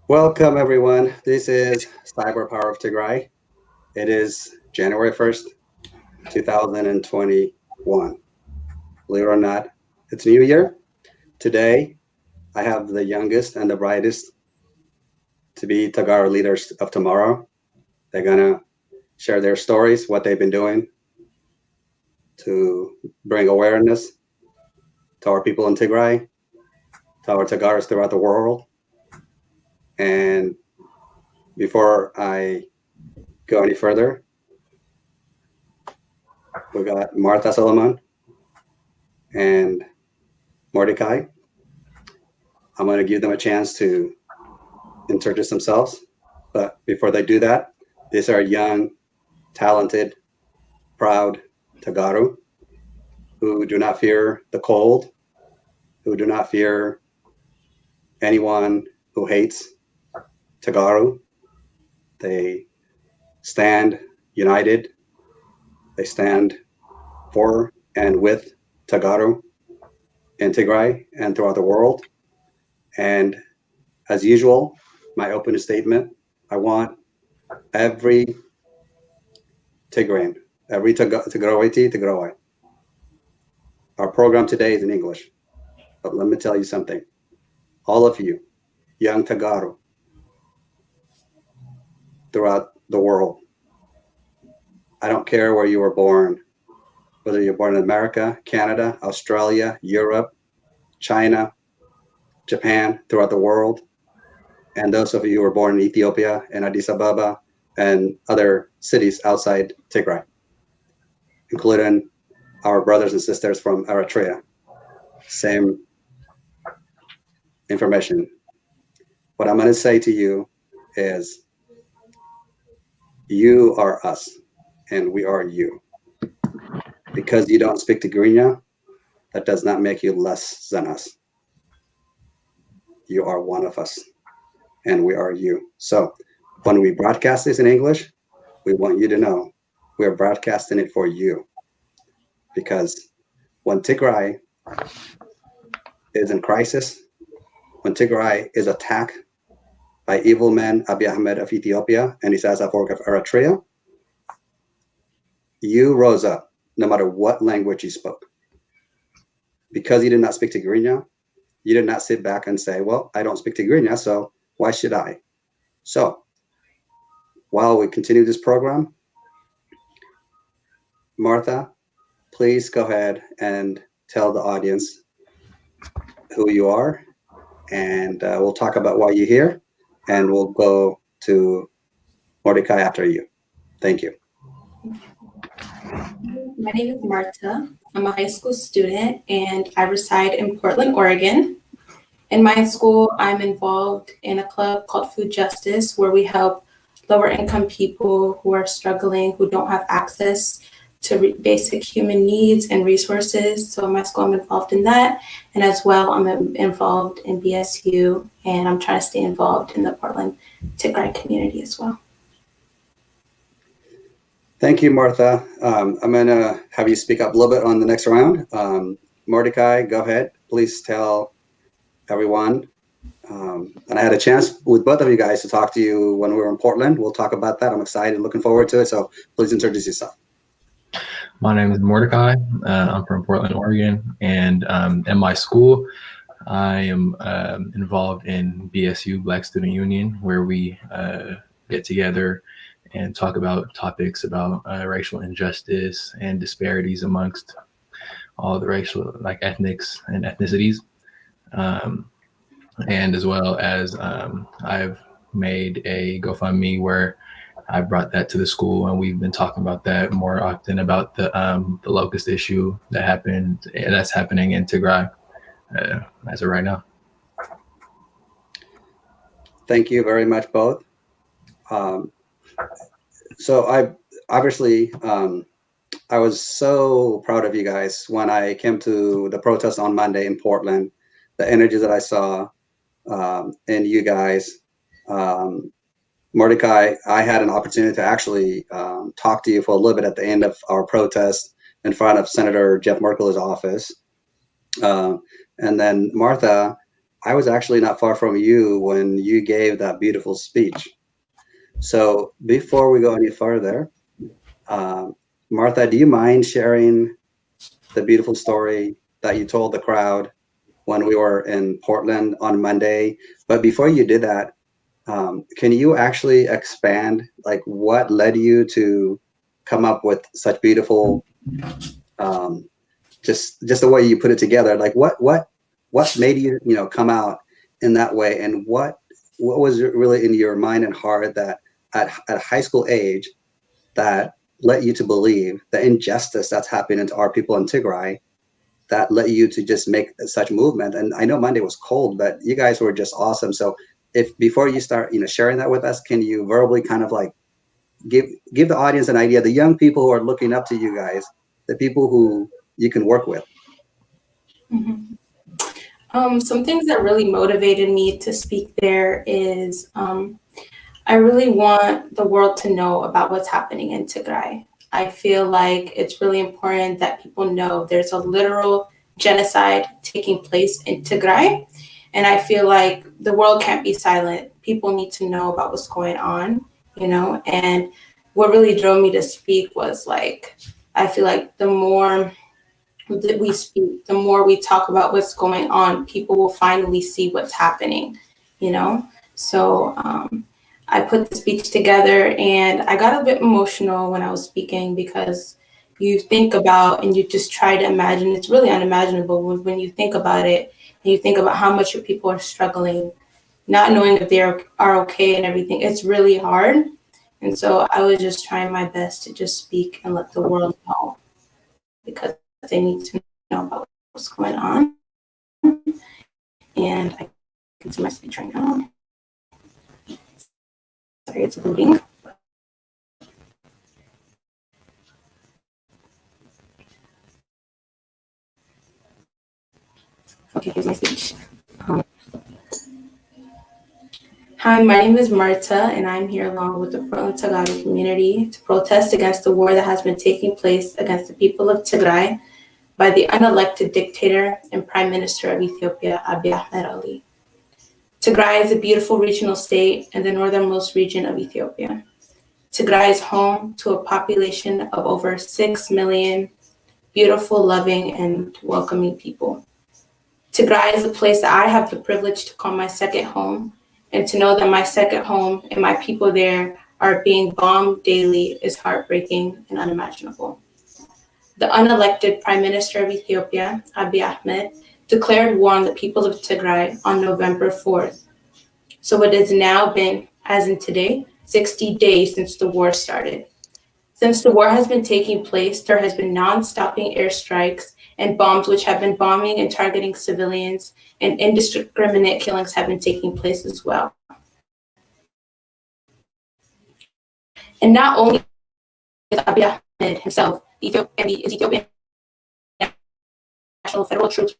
Welcome, everyone. This is Cyber Power of Tigray. It is January 1st, 2021. Believe it or not, it's New Year. Today, I have the youngest and the brightest to be Tagara leaders of tomorrow. They're going to share their stories, what they've been doing to bring awareness to our people in Tigray, to our Tagaras throughout the world. And before I go any further, we got Marta Solomon and Mordecai. I'm going to give them a chance to introduce themselves. But before they do that, these are young, talented, proud Tagaru who do not fear the cold, who do not fear anyone who hates Tagaru. They stand united. They stand for and with Tagaru in Tigray and throughout the world. And as usual, my opening statement, I want every Tigrayan, every Tigrawati, Tigrawai. Our program today is in English, but let me tell you something. All of you, young Tagaru, throughout the world, I don't care where you were born, whether you're born in America, Canada, Australia, Europe, China, Japan, throughout the world, and those of you who were born in Ethiopia and Addis Ababa and other cities outside Tigray, including our brothers and sisters from Eritrea. Same information. What I'm going to say to you is, you are us, and we are you. Because you don't speak Tigrinya, that does not make you less than us. You are one of us, and we are you. So when we broadcast this in English, we want you to know we are broadcasting it for you. Because when Tigray is in crisis, when Tigray is attacked by evil men, Abiy Ahmed of Ethiopia and Isaias Afwerki of Eritrea, you rose up no matter what language you spoke. Because you did not speak Tigrinya, you did not sit back and say, well, I don't speak Tigrinya, so why should I? So while we continue this program, Marta, please go ahead and tell the audience who you are, and we'll talk about why you're here, and we'll go to Mordecai after you. Thank you. My name is Marta. I'm a high school student and I reside in Portland, Oregon. In my school, I'm involved in a club called Food Justice, where we help lower income people who are struggling, who don't have access to basic human needs and resources. So in my school, I'm involved in that. And as well, I'm involved in BSU, and I'm trying to stay involved in the Portland Tigray community as well. Thank you, Martha. I'm going to have you speak up a little bit on the next round. Mordecai, go ahead. Please tell everyone. And I had a chance with both of you guys to talk to you when we were in Portland. We'll talk about that. I'm excited, looking forward to it. So please introduce yourself. My name is Mordecai. I'm from Portland, Oregon. And in my school, I am involved in BSU, Black Student Union, where we get together and talk about topics about racial injustice and disparities amongst all the racial, like ethnics and ethnicities. And as well as I've made a GoFundMe where I brought that to the school, and we've been talking about that more often, about the locust issue that's happening in Tigray as of right now. Thank you very much, both. So I obviously, I was so proud of you guys when I came to the protest on Monday in Portland, the energy that I saw in you guys. Mordecai, I had an opportunity to actually talk to you for a little bit at the end of our protest in front of Senator Jeff Merkley's office. And then Martha, I was actually not far from you when you gave that beautiful speech. So before we go any further, Martha, do you mind sharing the beautiful story that you told the crowd when we were in Portland on Monday? But before you did that, can you actually expand, like, what led you to come up with such beautiful, just the way you put it together? Like, what made you, come out in that way, and what was really in your mind and heart that at high school age that led you to believe the injustice that's happening to our people in Tigray, that led you to just make such movement? And I know Monday was cold, but you guys were just awesome. So if before you start, sharing that with us, can you verbally kind of like give the audience an idea, the young people who are looking up to you guys, the people who you can work with? Mm-hmm. Some things that really motivated me to speak there is I really want the world to know about what's happening in Tigray. I feel like it's really important that people know there's a literal genocide taking place in Tigray. And I feel like the world can't be silent. People need to know about what's going on, and what really drove me to speak was like, I feel like the more that we speak, the more we talk about what's going on, people will finally see what's happening, So I put the speech together and I got a bit emotional when I was speaking, because you think about and you just try to imagine, it's really unimaginable when you think about it, and you think about how much your people are struggling, not knowing if they are okay and everything. It's really hard. And so I was just trying my best to just speak and let the world know, because they need to know about what's going on. And I can see my speech right now. Sorry, it's loading. Okay, here's my speech. Hi, my name is Marta, and I'm here along with the Portland Tagalog community to protest against the war that has been taking place against the people of Tigray by the unelected dictator and Prime Minister of Ethiopia, Abiy Ahmed Ali. Tigray is a beautiful regional state in the northernmost region of Ethiopia. Tigray is home to a population of over 6 million beautiful, loving, and welcoming people. Tigray is a place that I have the privilege to call my second home, and to know that my second home and my people there are being bombed daily is heartbreaking and unimaginable. The unelected Prime Minister of Ethiopia, Abiy Ahmed, declared war on the people of Tigray on November 4th. So it has now been, as in today, 60 days since the war started. Since the war has been taking place, there has been non-stopping airstrikes and bombs which have been bombing and targeting civilians, and indiscriminate killings have been taking place as well. And not only is Abiy Ahmed himself, the Ethiopian National Federal Troops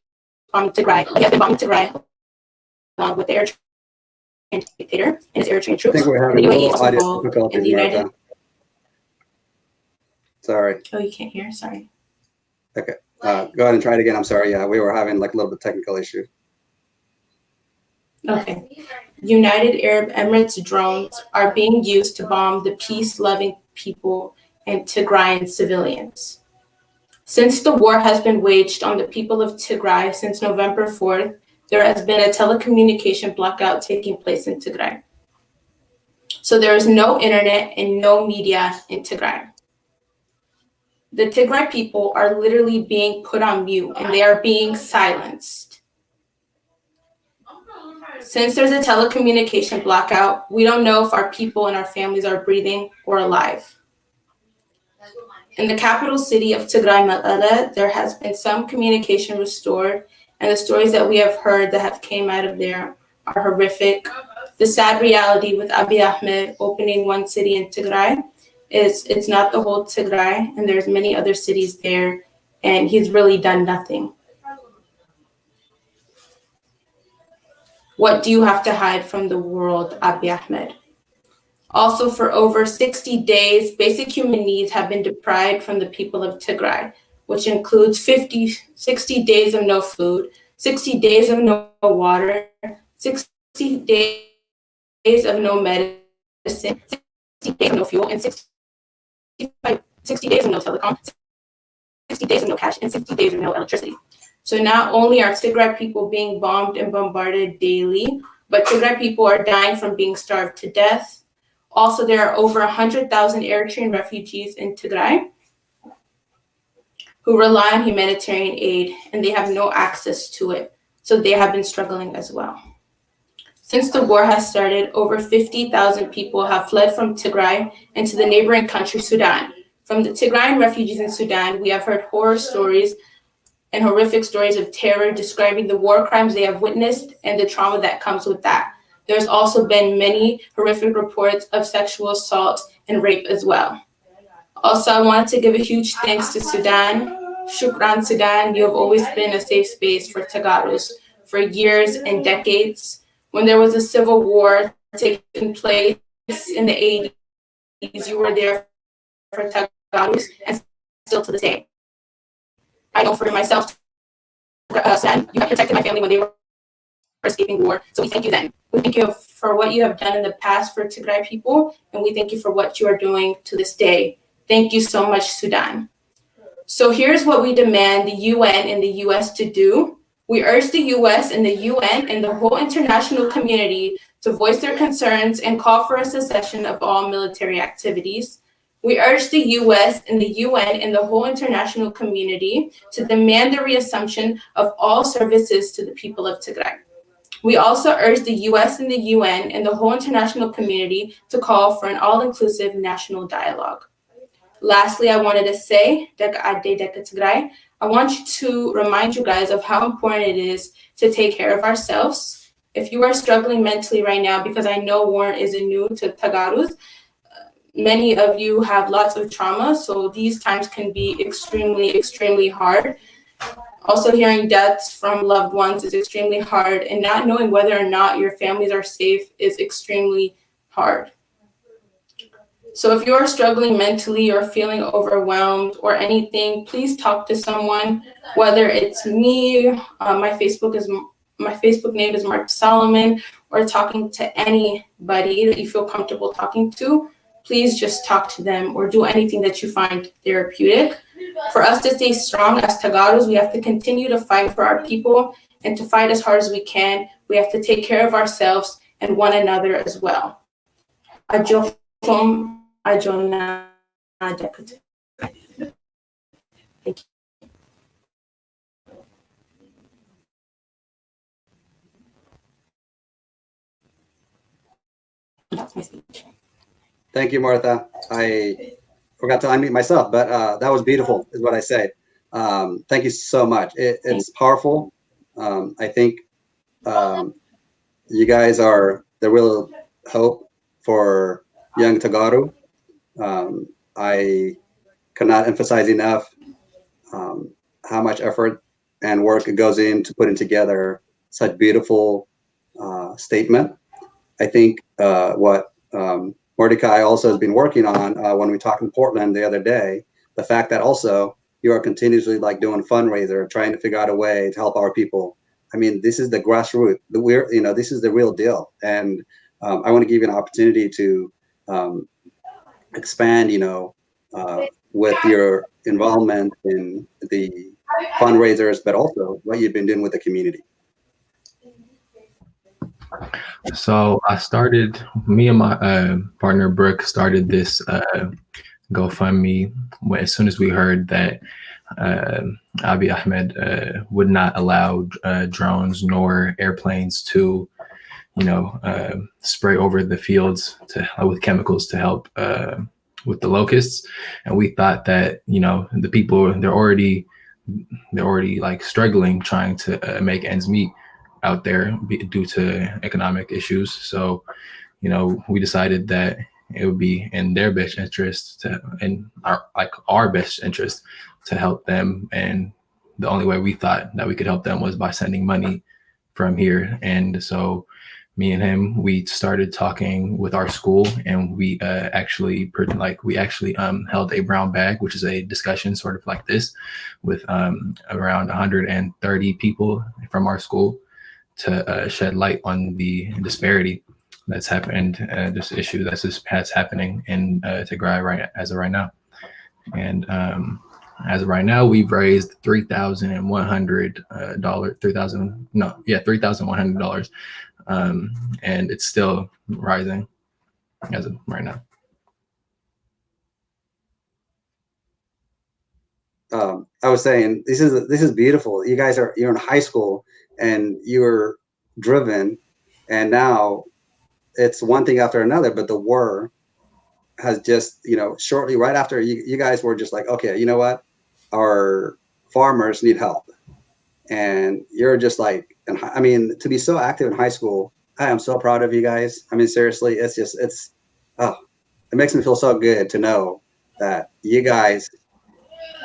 bombing Tigray, he has been bombing Tigray along with the Eritrean dictator and his Eritrean troops. I think we're having a little audio difficulty, Martha. Sorry. Oh, you can't hear? Sorry. Okay. Go ahead and try it again. I'm sorry. Yeah, we were having like a little bit technical issue. Okay. United Arab Emirates drones are being used to bomb the peace-loving people and Tigrayan civilians. Since the war has been waged on the people of Tigray since November 4th, there has been a telecommunication blackout taking place in Tigray. So there is no internet and no media in Tigray. The Tigray people are literally being put on mute and they are being silenced. Since there's a telecommunication blackout, we don't know if our people and our families are breathing or alive. In the capital city of Tigray, Mekelle, there has been some communication restored, and the stories that we have heard that have came out of there are horrific. The sad reality with Abiy Ahmed opening one city in Tigray is it's not the whole Tigray, and there's many other cities there, and he's really done nothing. What do you have to hide from the world, Abiy Ahmed? Also, for over 60 days, basic human needs have been deprived from the people of Tigray, which includes 60 days of no food, 60 days of no water, 60 days of no medicine, 60 days of no fuel, and 60 days of no telecom, 60 days of no cash, and 60 days of no electricity. So not only are Tigray people being bombed and bombarded daily, but Tigray people are dying from being starved to death. Also, there are over 100,000 Eritrean refugees in Tigray who rely on humanitarian aid, and they have no access to it. So they have been struggling as well. Since the war has started, over 50,000 people have fled from Tigray into the neighboring country, Sudan. From the Tigrayan refugees in Sudan, we have heard horror stories and horrific stories of terror describing the war crimes they have witnessed and the trauma that comes with that. There's also been many horrific reports of sexual assault and rape as well. Also, I wanted to give a huge thanks to Sudan. Shukran, Sudan. You have always been a safe space for Teguras for years and decades. When there was a civil war taking place in the 80s, you were there for Teguras and still to this day. I know for myself, Sudan, you have protected my family when they were escaping war. So we thank you then. We thank you for what you have done in the past for Tigray people, and we thank you for what you are doing to this day. Thank you so much, Sudan. So here's what we demand the UN and the US to do. We urge the US and the UN and the whole international community to voice their concerns and call for a cessation of all military activities. We urge the US and the UN and the whole international community to demand the reassumption of all services to the people of Tigray. We also urge the US and the UN and the whole international community to call for an all-inclusive national dialogue. Lastly, I wanted to say, I want to remind you guys of how important it is to take care of ourselves. If you are struggling mentally right now, because I know war isn't new to Teguras, many of you have lots of trauma, so these times can be extremely, extremely hard. Also, hearing deaths from loved ones is extremely hard, and not knowing whether or not your families are safe is extremely hard. So if you're struggling mentally or feeling overwhelmed or anything, please talk to someone, whether it's me, my Facebook name is Marta Solomon, or talking to anybody that you feel comfortable talking to. Please just talk to them or do anything that you find therapeutic. For us to stay strong as Teguras, we have to continue to fight for our people, and to fight as hard as we can, we have to take care of ourselves and one another as well. Thank you. Thank you, Martha. I forgot to unmute myself, but that was beautiful, is what I said. Thank you so much. It's powerful. I think you guys are the real hope for young Teguras. I cannot emphasize enough how much effort and work goes into putting together such beautiful statement. I think what Mordecai also has been working on when we talked in Portland the other day, the fact that also you are continuously like doing fundraiser, trying to figure out a way to help our people. I mean, this is the grassroots. This is the real deal. And I want to give you an opportunity to expand, with your involvement in the fundraisers, but also what you've been doing with the community. So me and my partner Brooke started this GoFundMe as soon as we heard that Abiy Ahmed would not allow drones nor airplanes to, spray over the fields with chemicals to help with the locusts. And we thought that, the people, they're already like struggling, trying to make ends meet out there due to economic issues. So, we decided that it would be in their best interest and our best interest to help them. And the only way we thought that we could help them was by sending money from here. And so me and him, we started talking with our school, and we actually held a brown bag, which is a discussion sort of like this, with around 130 people from our school to shed light on the disparity that's happened, this issue that's happening in Tigray as of right now. And as of right now, we've raised $3,100, and it's still rising as of right now. I was saying this is beautiful. You're in high school and you're driven, and now it's one thing after another. But the war has just, shortly right after you guys were just like, okay, you know what, our farmers need help, and you're just like, I mean, to be so active in high school, I am so proud of you guys. I mean, seriously, it makes me feel so good to know that you guys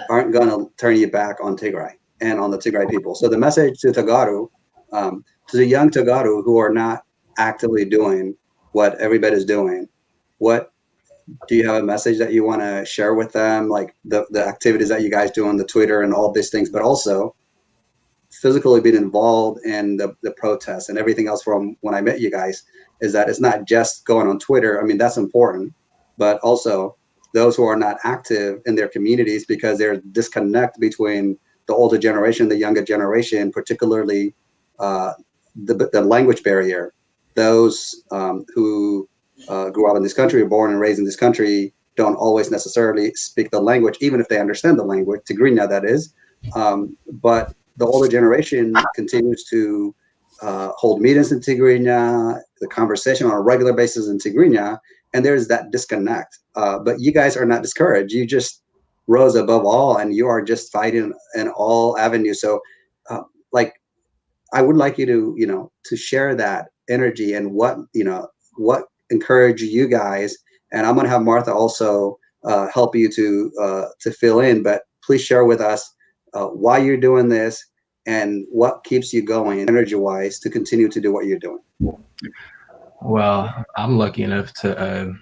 aren't going to turn you back on Tigray and on the Tigray people. So the message to Teguras, to the young Teguras who are not actively doing what everybody's doing, what do you have a message that you want to share with them, like the activities that you guys do on the Twitter and all these things, but also physically being involved in the protests and everything else? From when I met you guys, is that it's not just going on Twitter. I mean, that's important, but also those who are not active in their communities, because there's disconnect between the older generation, the younger generation, particularly the language barrier. Those who grew up in this country, or born and raised in this country, don't always necessarily speak the language, even if they understand the language, Tigrinya that is. But the older generation continues to hold meetings in Tigrinya, the conversation on a regular basis in Tigrinya, and there's that disconnect. But you guys are not discouraged. You just rose above all, and you are just fighting in all avenues. So, I would like you to share that energy and what encourage you guys. And I'm going to have Martha also help you to fill in. But please share with us why you're doing this and what keeps you going energy-wise to continue to do what you're doing. Well, I'm lucky enough to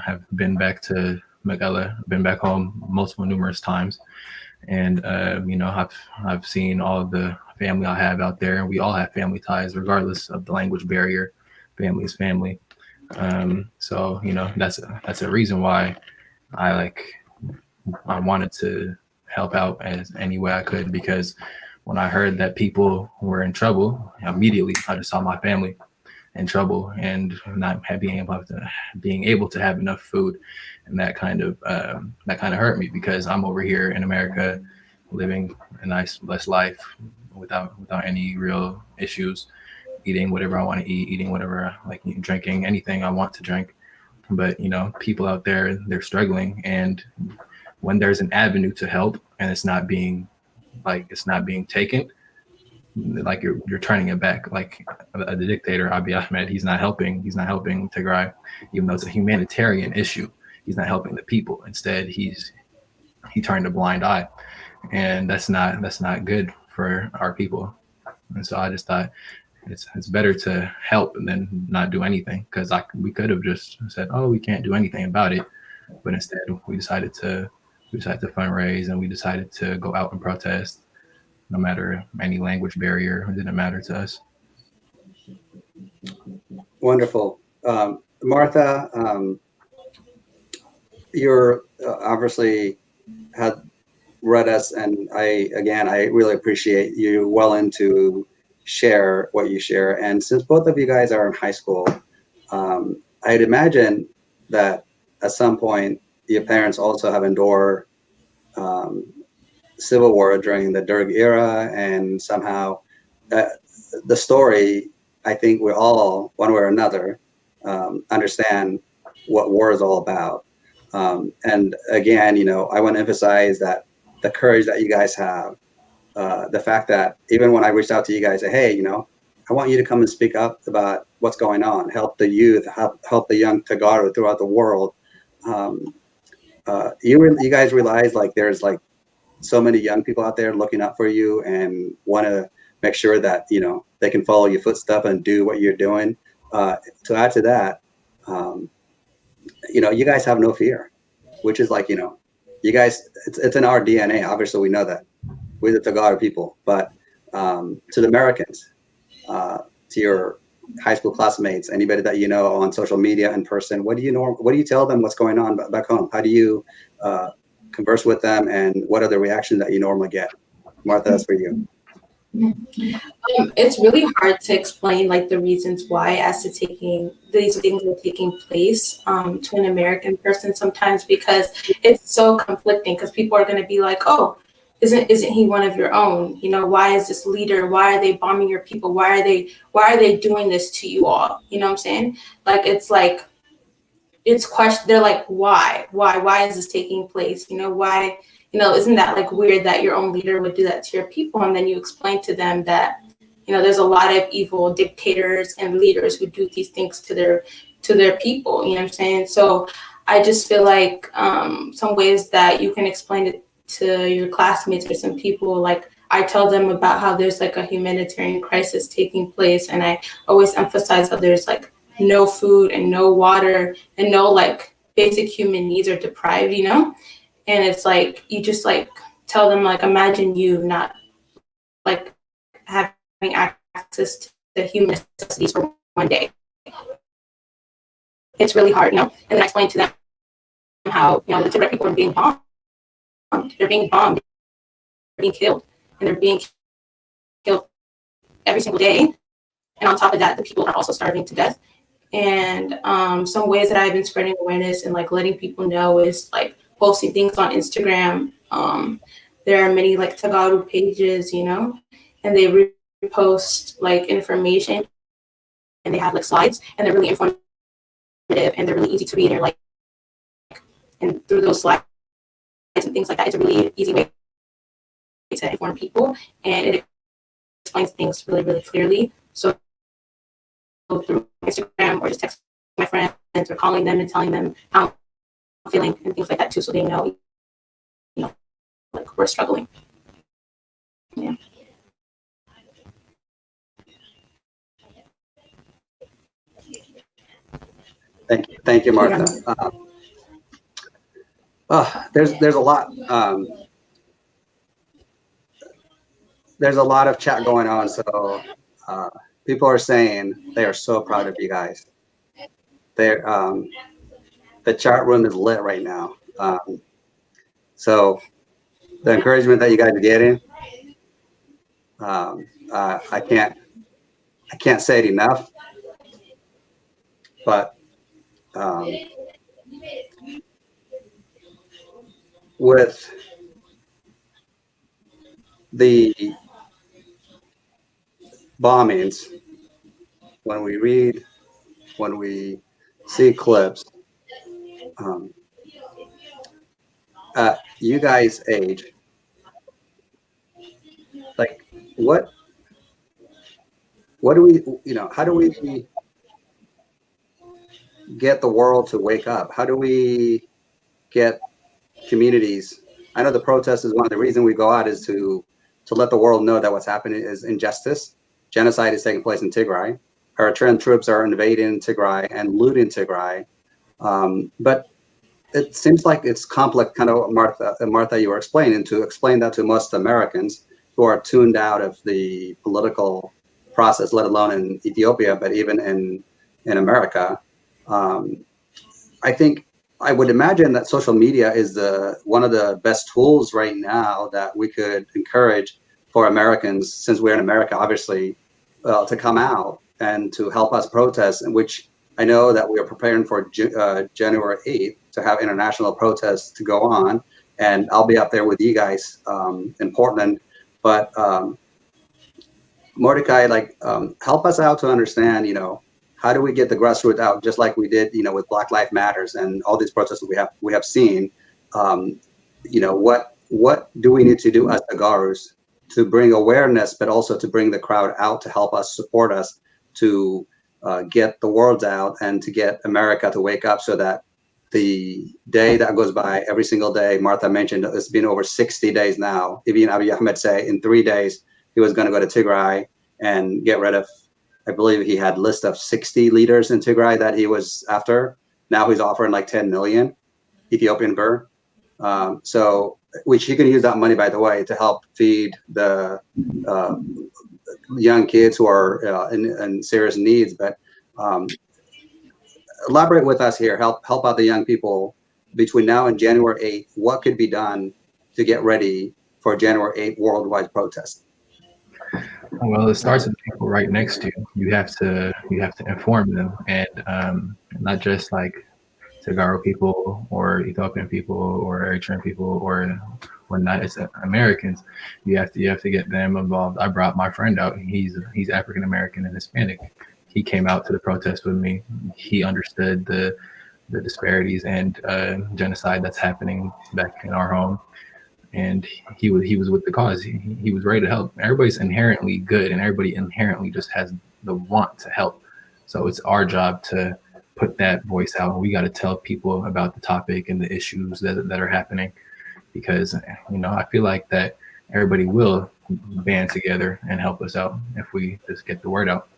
have been back to Megala, been back home numerous times, and I've seen all of the family I have out there, and we all have family ties regardless of the language barrier. Family is family. So that's a reason why I wanted to help out as any way I could, because when I heard that people were in trouble, immediately I just saw my family in trouble and not being able to have enough food, and that kind of hurt me, because I'm over here in America living a nice, blessed life without any real issues, eating whatever I want to eat, eating whatever I like, drinking anything I want to drink. But people out there, they're struggling, and when there's an avenue to help and it's not being taken, like you're turning it back. Like the dictator Abiy Ahmed, he's not helping Tigray, even though it's a humanitarian issue. He's not helping the people. Instead, he turned a blind eye, and that's not good for our people. And so I just thought it's better to help than not do anything, because we could have just said, oh, we can't do anything about it, but instead we decided to fundraise, and we decided to go out and protest. No matter any language barrier, it didn't matter to us. Wonderful. Martha, you're obviously had read us, and I really appreciate you willing to share what you share. And since both of you guys are in high school, I'd imagine that at some point your parents also have endured civil war during the Derg era, and somehow the story, I think we all, one way or another, understand what war is all about. And again, I want to emphasize that the courage that you guys have, the fact that even when I reached out to you guys, say, hey, I want you to come and speak up about what's going on, help the youth, help the young Teguras throughout the world. You guys realize there's so many young people out there looking up for you and want to make sure that they can follow your footsteps and do what you're doing. to add to that, you guys have no fear, which is like, you guys, it's in our DNA. Obviously, we know that we're the Tagalog people, but to the Americans, to your high school classmates, anybody that you know on social media, in person, what do you tell them what's going on back home? How do you converse with them, and what are the reactions that you normally get? Martha, that's for you. It's really hard to explain like the reasons why as to these things are taking place to an American person sometimes, because it's so conflicting, because people are going to be like, oh, isn't he one of your own? Why is this leader? Why are they bombing your people? Why are they doing this to you all? You know what I'm saying? It's question. They're like, why is this taking place? Why? Isn't that like weird that your own leader would do that to your people? And then you explain to them that, there's a lot of evil dictators and leaders who do these things to their people. You know what I'm saying? So I just feel like some ways that you can explain it to your classmates or some people, like I tell them about how there's like a humanitarian crisis taking place, and I always emphasize how there's like no food and no water and no like basic human needs are deprived, and it's like you just like tell them, like, imagine you not like having access to the human necessities for one day. It's really hard, and then I explain to them how the Tigray people are being bombed. They're being bombed, they're being killed, and they're being killed every single day. And on top of that, the people are also starving to death. And some ways that I've been spreading awareness and like letting people know is like posting things on Instagram. There are many like Tagalog pages, and they repost like information, and they have like slides, and they're really informative, and they're really easy to read. And through those slides and things like that, it's a really easy way to inform people, and it explains things really, really clearly. So through Instagram, or just text my friends, or calling them and telling them how I'm feeling and things like that too, so they know, like we're struggling. Yeah. Thank you, Martha. There's a lot. There's a lot of chat going on, so people are saying they are so proud of you guys. The chat room is lit right now. So the encouragement that you guys are getting, I can't say it enough. But with the bombings, when we read, when we see clips, at you guys' age, like what do we, how do we get the world to wake up? How do we get communities? I know the protest is one of the reasons we go out, is to let the world know that what's happening is injustice. Genocide is taking place in Tigray. Eritrean troops are invading Tigray and looting Tigray. But it seems like it's complex, kind of Martha, you were explaining, to explain that to most Americans who are tuned out of the political process, let alone in Ethiopia, but even in America. I think, I would imagine that social media is one of the best tools right now that we could encourage for Americans, since we're in America, obviously, to come out and to help us protest, in which I know that we are preparing for January 8th to have international protests to go on, and I'll be up there with you guys in Portland. But Mordecai, help us out to understand, how do we get the grassroots out, just like we did, with Black Lives Matters and all these protests that we have seen. What do we need to do as Teguras to bring awareness, but also to bring the crowd out to help us, support us, to get the words out and to get America to wake up, so that the day that goes by, every single day, Martha mentioned it's been over 60 days now. Even Abiy Ahmed say in 3 days he was going to go to Tigray and get rid of I believe he had a list of 60 leaders in Tigray that he was after. Now he's offering like 10 million Ethiopian birr. So, which he can use that money, by the way, to help feed the young kids who are in serious needs. But elaborate with us here. Help out the young people between now and January 8th. What could be done to get ready for January 8th worldwide protest? Well, it starts with people right next to you. You have to inform them, and not just like Teguras people or Ethiopian people or Eritrean people or not. It's Americans. You have to get them involved. I brought my friend out. He's African American and Hispanic. He came out to the protest with me. He understood the disparities and genocide that's happening back in our home, and he was with the cause. He was ready to help. Everybody's inherently good, and everybody inherently just has the want to help. So it's our job to put that voice out, and we got to tell people about the topic and the issues that are happening, because I feel like that everybody will band together and help us out if we just get the word out.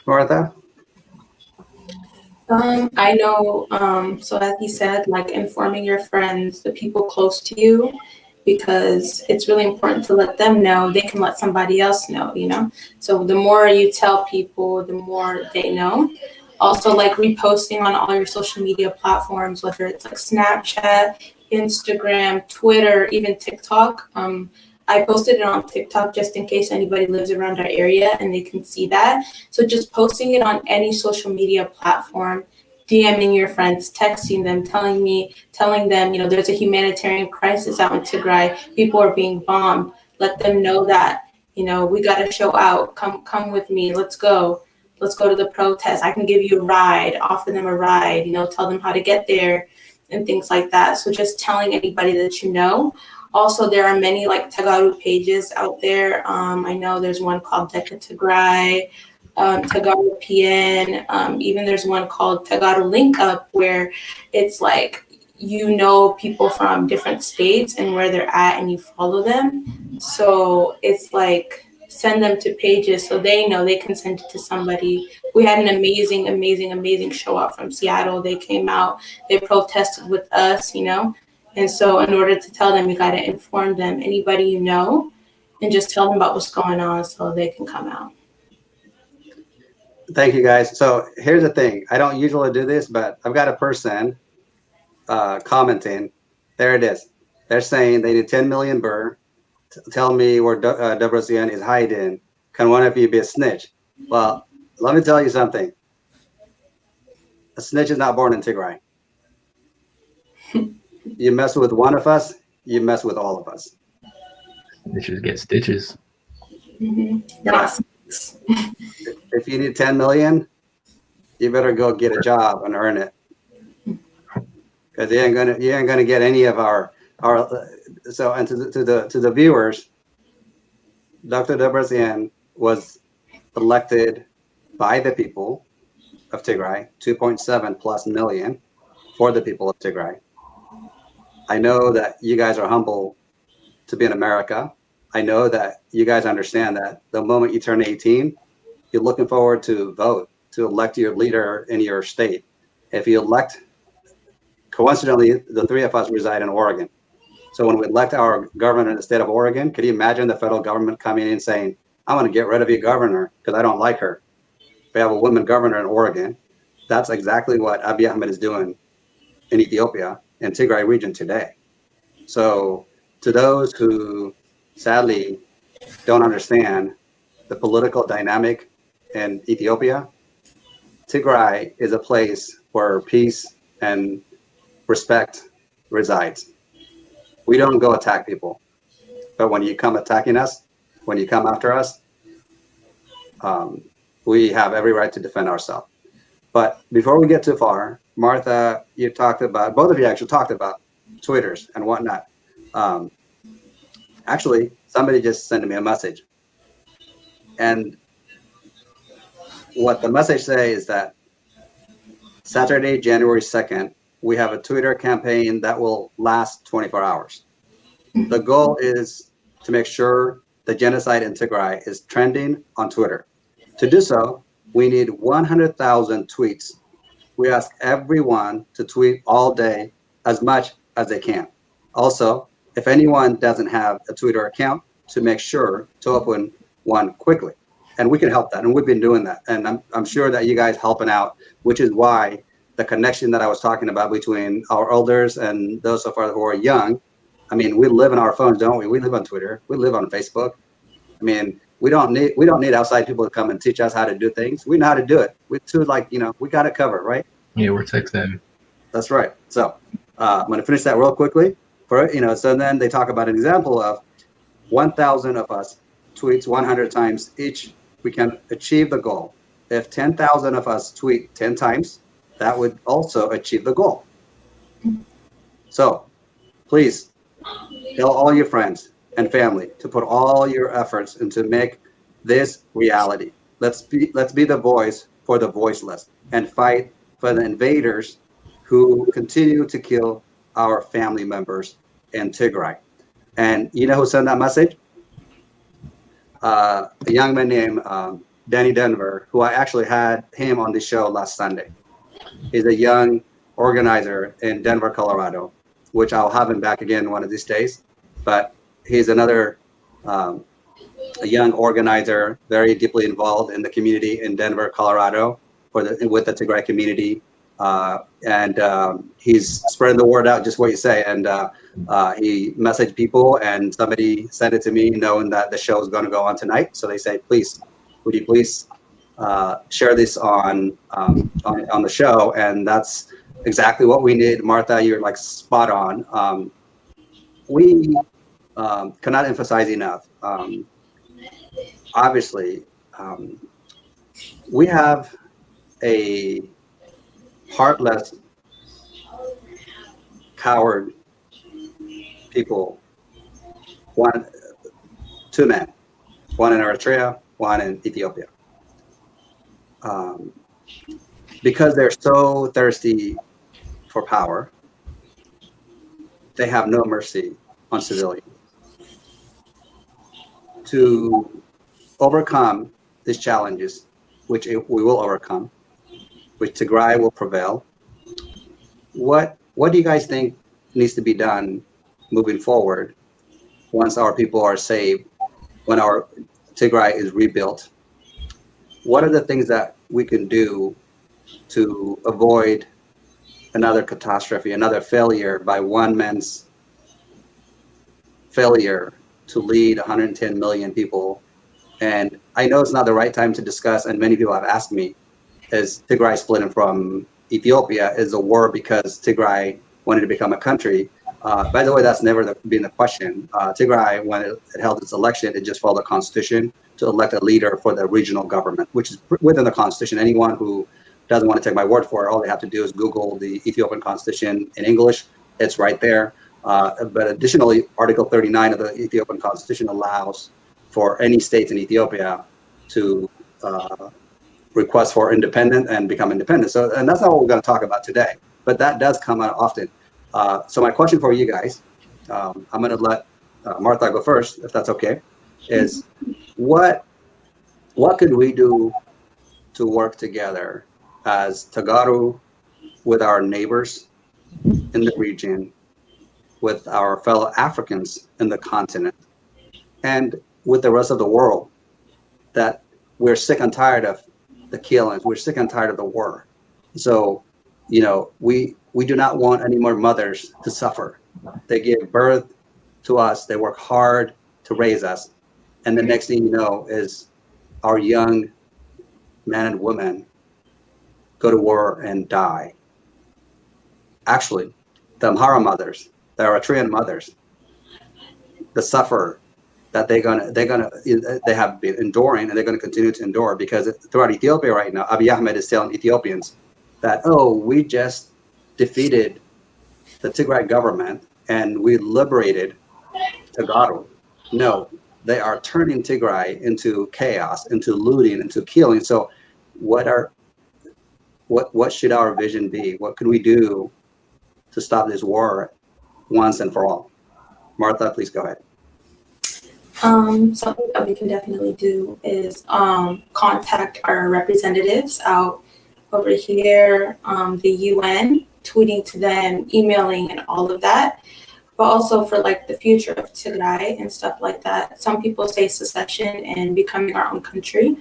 Martha? I know, so as he said, like informing your friends, the people close to you, because it's really important to let them know. They can let somebody else know, So the more you tell people, the more they know. Also, like reposting on all your social media platforms, whether it's like Snapchat, Instagram, Twitter, even TikTok. I posted it on TikTok just in case anybody lives around our area and they can see that. So just posting it on any social media platform, DMing your friends, texting them, telling them, there's a humanitarian crisis out in Tigray. People are being bombed. Let them know that, we got to show out. Come with me. Let's go. Let's go to the protest. I can give you a ride, offer them a ride, tell them how to get there and things like that. So just telling anybody that you know. Also, there are many like Teguras pages out there. I know there's one called Tigray, Teguras PN. Even there's one called Teguras Link Up, where it's like people from different states and where they're at, and you follow them. So it's like send them to pages so they know they can send it to somebody. We had an amazing show out from Seattle. They came out, they protested with us, And so in order to tell them, you got to inform them, anybody you know, and just tell them about what's going on so they can come out. Thank you, guys. So here's the thing. I don't usually do this, but I've got a person commenting. There it is. They're saying they need 10 million birr. Tell me where Debrecen is hiding. Can one of you be a snitch? Well, let me tell you something. A snitch is not born in Tigray. You mess with one of us, you mess with all of us. Snitches get stitches. Mm-hmm. If you need 10 million, you better go get a job and earn it. Because you ain't gonna get any of our. So, and to the viewers, Dr. Debrecen was elected by the people of Tigray, 2.7 plus million for the people of Tigray. I know that you guys are humble to be in America. I know that you guys understand that the moment you turn 18, you're looking forward to vote, to elect your leader in your state. If you elect, coincidentally, the three of us reside in Oregon. So when we elect our governor in the state of Oregon, could you imagine the federal government coming in and saying, I'm going to get rid of your governor because I don't like her. We have a woman governor in Oregon. That's exactly what Abiy Ahmed is doing in Ethiopia and Tigray region today. So to those who sadly don't understand the political dynamic in Ethiopia, Tigray is a place where peace and respect resides. We don't go attack people, but when you come attacking us, when you come after us, we have every right to defend ourselves. But before we get too far, Martha, you talked about, both of you actually talked about Twitters and whatnot. Actually, somebody just sent me a message. And what the message says is that Saturday, January 2nd, we have a Twitter campaign that will last 24 hours. The goal is to make sure the genocide in Tigray is trending on Twitter. To do so, we need 100,000 tweets. We ask everyone to tweet all day as much as they can. Also, if anyone doesn't have a Twitter account, to make sure to open one quickly. And we can help that, and we've been doing that. And I'm sure that you guys helping out, which is why the connection that I was talking about between our elders and those of us who are young, I mean, we live in our phones, don't we? We live on Twitter, we live on Facebook. I mean, we don't need outside people to come and teach us how to do things. We know how to do it. We too, like, you know, we got it covered, right? Yeah, we're tech savvy. That's right. So I'm going to finish that real quickly. So then they talk about an example of 1,000 of us tweets 100 times each, we can achieve the goal. If 10,000 of us tweet 10 times, that would also achieve the goal. So please tell all your friends and family to put all your efforts into make this reality. Let's be the voice for the voiceless and fight for the invaders who continue to kill our family members in Tigray. And you know who sent that message? A young man named Danny Denver, who I actually had him on the show last Sunday. He's a young organizer in Denver, Colorado, which I'll have him back again one of these days. But he's another a young organizer, very deeply involved in the community in Denver, Colorado, with the Tigray community. And he's spreading the word out, just what you say. And he messaged people, and somebody sent it to me knowing that the show is going to go on tonight. So they say, please, would you please share this on the show? And that's exactly what we need. Marta, you're like spot on. We cannot emphasize enough. Obviously, we have a heartless, coward people. Two men, one in Eritrea, one in Ethiopia. Because they're so thirsty for power, they have no mercy on civilians. To overcome these challenges, which we will overcome, which Tigray will prevail, what do you guys think needs to be done moving forward once our people are saved, when our Tigray is rebuilt? What are the things that we can do to avoid another catastrophe, another failure by one man's failure to lead 110 million people? And I know it's not the right time to discuss, and many people have asked me, is Tigray splitting from Ethiopia is a war because Tigray wanted to become a country? By the way, that's never been the question. Tigray, when it held its election, it just followed the constitution to elect a leader for the regional government, which is within the constitution. Anyone who doesn't want to take my word for it, all they have to do is Google the Ethiopian constitution in English. It's right there. But additionally, Article 39 of the Ethiopian constitution allows for any states in Ethiopia to request for independence and become independent. So, and that's not what we're going to talk about today, but that does come out often. So my question for you guys, I'm going to let Marta go first, if that's okay, is what could we do to work together as Tagaru with our neighbors in the region, with our fellow Africans in the continent, and with the rest of the world, that we're sick and tired of the killings, we're sick and tired of the war. So, you know, we do not want any more mothers to suffer. They give birth to us, they work hard to raise us, and the next thing you know is our young men and women go to war and die. Actually, the Amhara mothers, the Eritrean mothers, the suffer that they have been enduring, and they're going to continue to endure, because throughout Ethiopia right now, Abiy Ahmed is telling Ethiopians that, oh, we just defeated the Tigray government and we liberated Teguras. No, they are turning Tigray into chaos, into looting, into killing. So what should our vision be? What can we do to stop this war once and for all? Marta, please go ahead. Something that we can definitely do is contact our representatives out over here, the UN, tweeting to them, emailing, and all of that. But also for like the future of Tigray and stuff like that. Some people say secession and becoming our own country.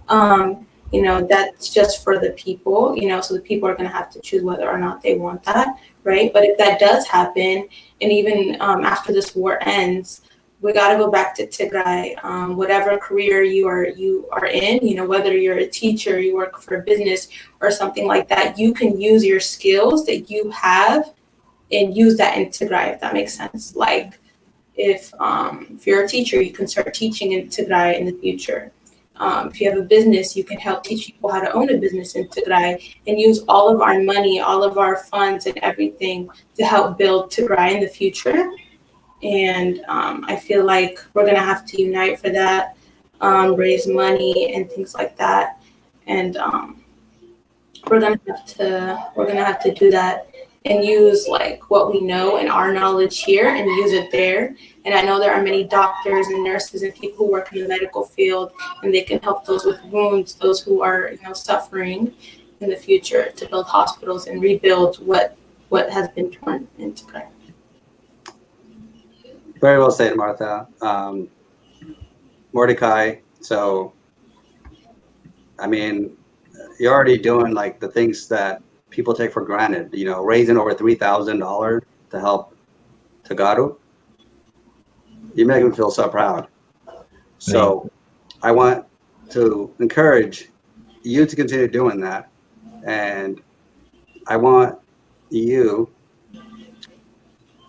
That's just for the people, so the people are going to have to choose whether or not they want that, right? But if that does happen, and even after this war ends, we got to go back to Tigray. Whatever career you are in, whether you're a teacher, you work for a business or something like that, you can use your skills that you have and use that in Tigray, if that makes sense. Like if you're a teacher, you can start teaching in Tigray in the future. If you have a business, you can help teach people how to own a business in Tigray and use all of our money, all of our funds and everything to help build Tigray in the future. And I feel like we're gonna have to unite for that, raise money and things like that. And we're gonna have to do that and use like what we know and our knowledge here and use it there. And I know there are many doctors and nurses and people who work in the medical field, and they can help those with wounds, those who are suffering in the future, to build hospitals and rebuild what has been torn into Tigray. Very well said, Martha. Mordecai, so, I mean, you're already doing like the things that people take for granted, raising over $3,000 to help Tagaru. You make me feel so proud. So I want to encourage you to continue doing that. And I want you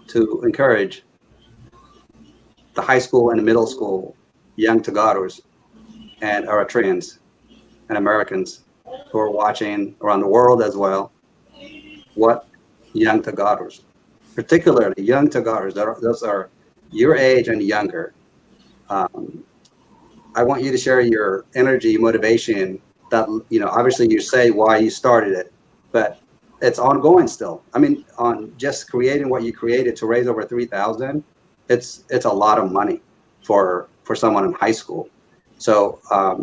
to encourage the high school and the middle school young Teguras and Eritreans and Americans who are watching around the world as well, what young Teguras, particularly young Teguras, those are your age and younger. I want you to share your energy, motivation that, obviously you say why you started it, but it's ongoing still. I mean, on just creating what you created to raise over 3,000, it's a lot of money for someone in high school. So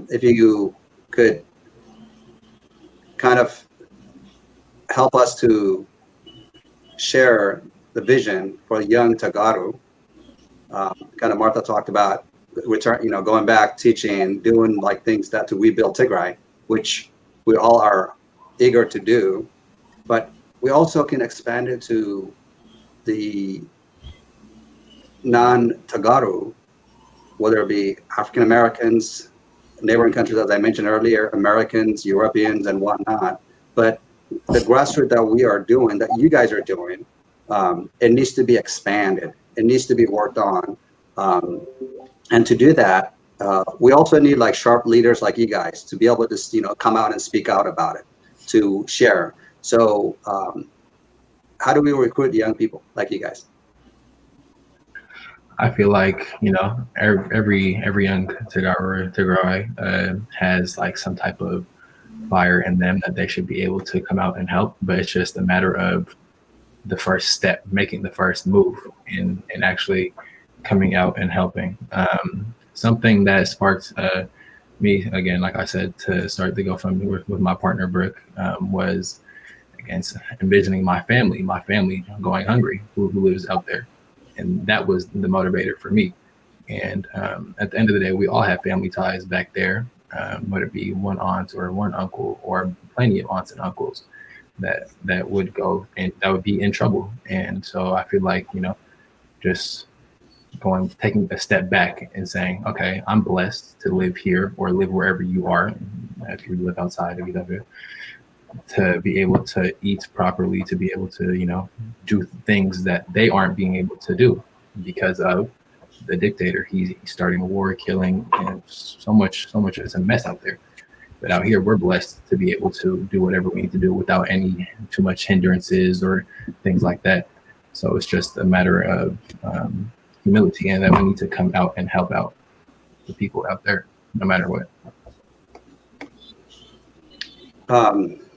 if you could kind of help us to share the vision for young Tagaru. Kind of Martha talked about return, going back, teaching, doing like things to rebuild Tigray, which we all are eager to do. But we also can expand it to the non-Tagaru, whether it be African Americans, neighboring countries, as I mentioned earlier, Americans, Europeans, and whatnot. But the grassroots that we are doing, that you guys are doing, it needs to be expanded. It needs to be worked on. And to do that, we also need like sharp leaders like you guys to be able to, come out and speak out about it, to share. So how do we recruit young people like you guys? I feel like, every young Tigray has like some type of fire in them that they should be able to come out and help. But it's just a matter of the first step, making the first move and actually coming out and helping. Something that sparked me, again, like I said, to start the GoFundMe with my partner, Brooke, was against envisioning my family going hungry, who lives out there. And that was the motivator for me. And at the end of the day, we all have family ties back there, whether it be one aunt or one uncle or plenty of aunts and uncles that would go and that would be in trouble. And so I feel like, just taking a step back and saying, okay, I'm blessed to live here or live wherever you are, if you live outside of Ethiopia, to be able to eat properly, to be able to, do things that they aren't being able to do because of the dictator. He's starting a war, killing, and so much is a mess out there. But out here, we're blessed to be able to do whatever we need to do without any too much hindrances or things like that. So it's just a matter of humility, and that we need to come out and help out the people out there, no matter what.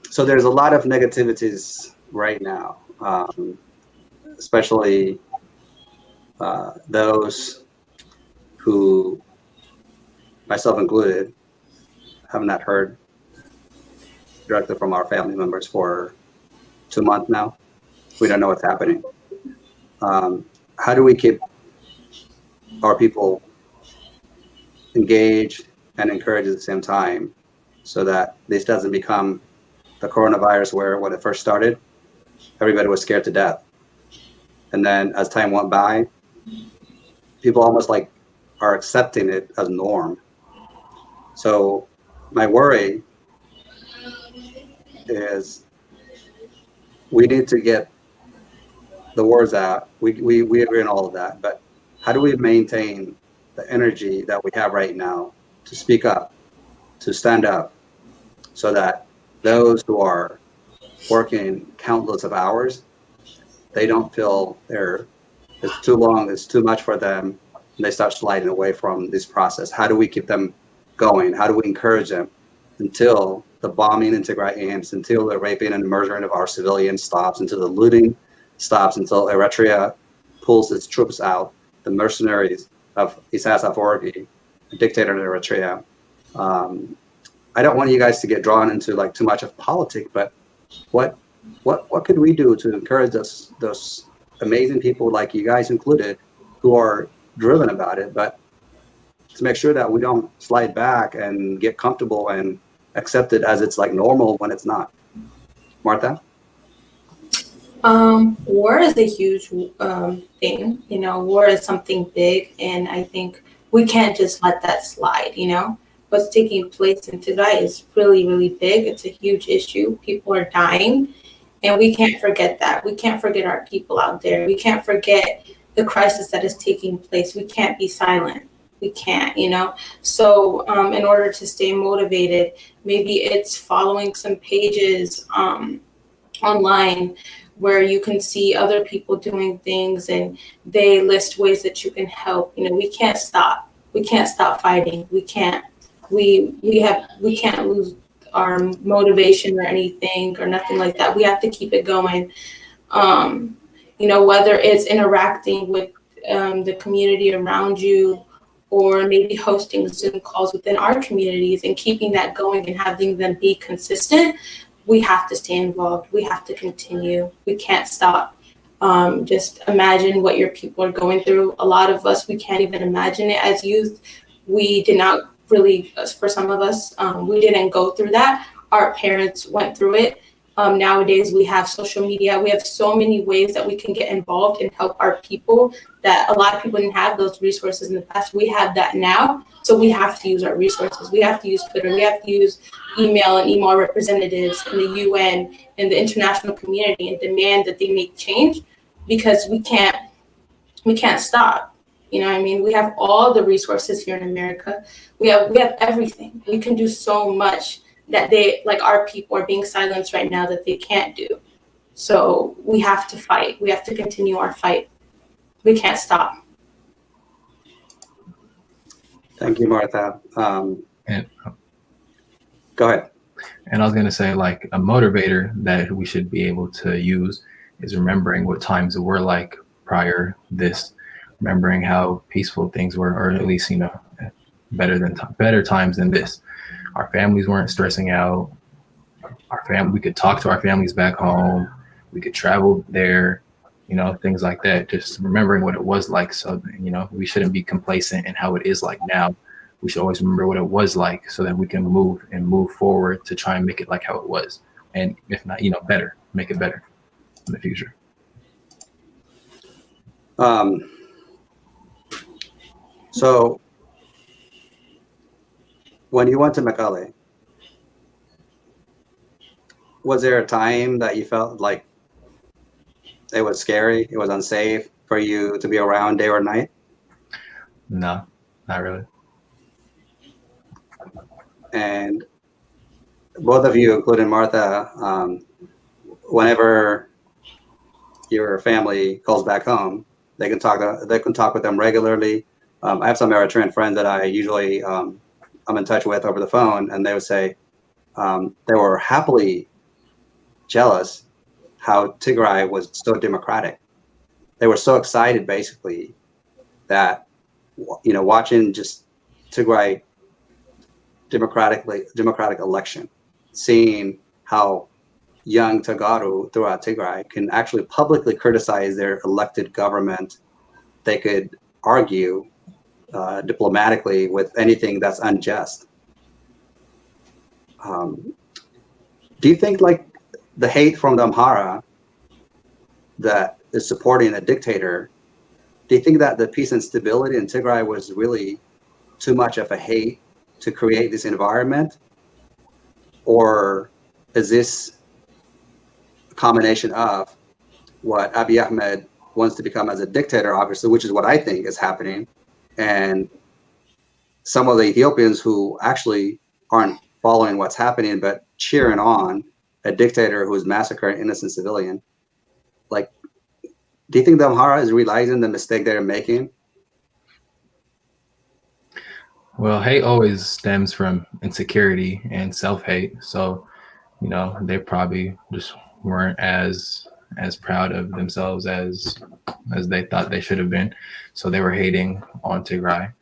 So there's a lot of negativities right now, especially those who, myself included, have not heard directly from our family members for 2 months now. We don't know what's happening. How do we keep our people engaged and encouraged at the same time so that this doesn't become the coronavirus where when it first started, everybody was scared to death. And then as time went by, people almost like are accepting it as norm. So my worry is we need to get the words out. We agree on all of that, but how do we maintain the energy that we have right now to speak up, to stand up, so that those who are working countless of hours, they don't feel it's too long, it's too much for them, and they start sliding away from this process? How do we keep them going? How do we encourage them until the bombing in Tigray ends, until the raping and murdering of our civilians stops, until the looting stops, until Eritrea pulls its troops out, the mercenaries of Isaias Afwerki, the dictator in Eritrea? I don't want you guys to get drawn into like too much of politics, but what could we do to encourage those amazing people like you guys included who are driven about it, but to make sure that we don't slide back and get comfortable and accept it as it's like normal when it's not? Marta? War is a huge thing. War is something big, and I think we can't just let that slide. What's taking place in Tigray is really, really big. It's a huge issue. People are dying, and we can't forget that. We can't forget our people out there. We can't forget the crisis that is taking place. We can't be silent. We can't, So in order to stay motivated, maybe it's following some pages online where you can see other people doing things and they list ways that you can help. We can't stop. We can't stop fighting. We can't. We can't lose our motivation or anything or nothing like that. We have to keep it going. Whether it's interacting with the community around you, or maybe hosting Zoom calls within our communities and keeping that going and having them be consistent, we have to stay involved. We have to continue. We can't stop. Just imagine what your people are going through. A lot of us, we can't even imagine it as youth. We did not really, for some of us, we didn't go through that. Our parents went through it. Nowadays, we have social media. We have so many ways that we can get involved and help our people that a lot of people didn't have those resources in the past. We have that now. So we have to use our resources. We have to use Twitter. We have to use email and email representatives in the UN and the international community and demand that they make change, because we can't stop. We have all the resources here in America. We have everything. We can do so much that our people are being silenced right now that they can't do. So we have to fight. We have to continue our fight. We can't stop. Thank you, Martha. And Go ahead. And I was going to say, like, a motivator that we should be able to use is remembering what times were like prior this, remembering how peaceful things were, or at least, better times than this. Our families weren't stressing out. We could talk to our families back home. We could travel there, things like that. Just remembering what it was like. So, we shouldn't be complacent in how it is like now. We should always remember what it was like so that we can move forward to try and make it like how it was. And if not, better, make it better in the future. So when you went to Mekelle, was there a time that you felt like it was scary, it was unsafe for you to be around day or night? No, not really. And both of you, including Martha, whenever your family calls back home, they can talk with them regularly. I have some Eritrean friends that I usually I'm in touch with over the phone, and they would say they were happily jealous how Tigray was so democratic. They were so excited, basically, that watching just Tigray democratic election, seeing how young Teguras throughout Tigray can actually publicly criticize their elected government. They could argue diplomatically with anything that's unjust. Do you think like the hate from the Amhara that is supporting a dictator, do you think that the peace and stability in Tigray was really too much of a hate to create this environment? Or is this a combination of what Abiy Ahmed wants to become as a dictator, obviously, which is what I think is happening, and some of the Ethiopians who actually aren't following what's happening, but cheering on a dictator who's massacring innocent civilian? Like, do you think the Amhara is realizing the mistake they're making? Well, hate always stems from insecurity and self-hate. So, they probably just weren't as proud of themselves as they thought they should have been. So they were hating on Tigray.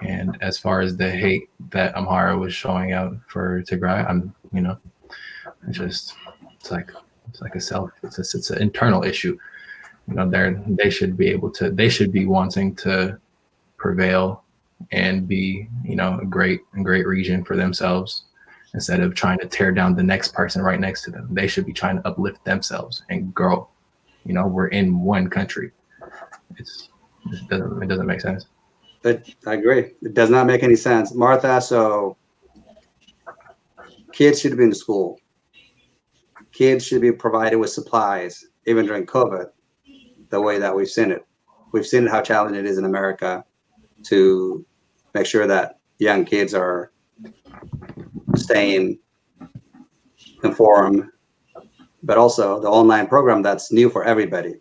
And as far as the hate that Amhara was showing out for Tigray, it's an internal issue. They should be wanting to prevail and be, a great region for themselves, instead of trying to tear down the next person right next to them. They should be trying to uplift themselves and grow. We're in one country. It doesn't make sense. But I agree. It does not make any sense. Martha, so kids should be in school. Kids should be provided with supplies, even during COVID, the way that we've seen it. We've seen how challenging it is in America to make sure that young kids are staying informed, but also the online program that's new for everybody.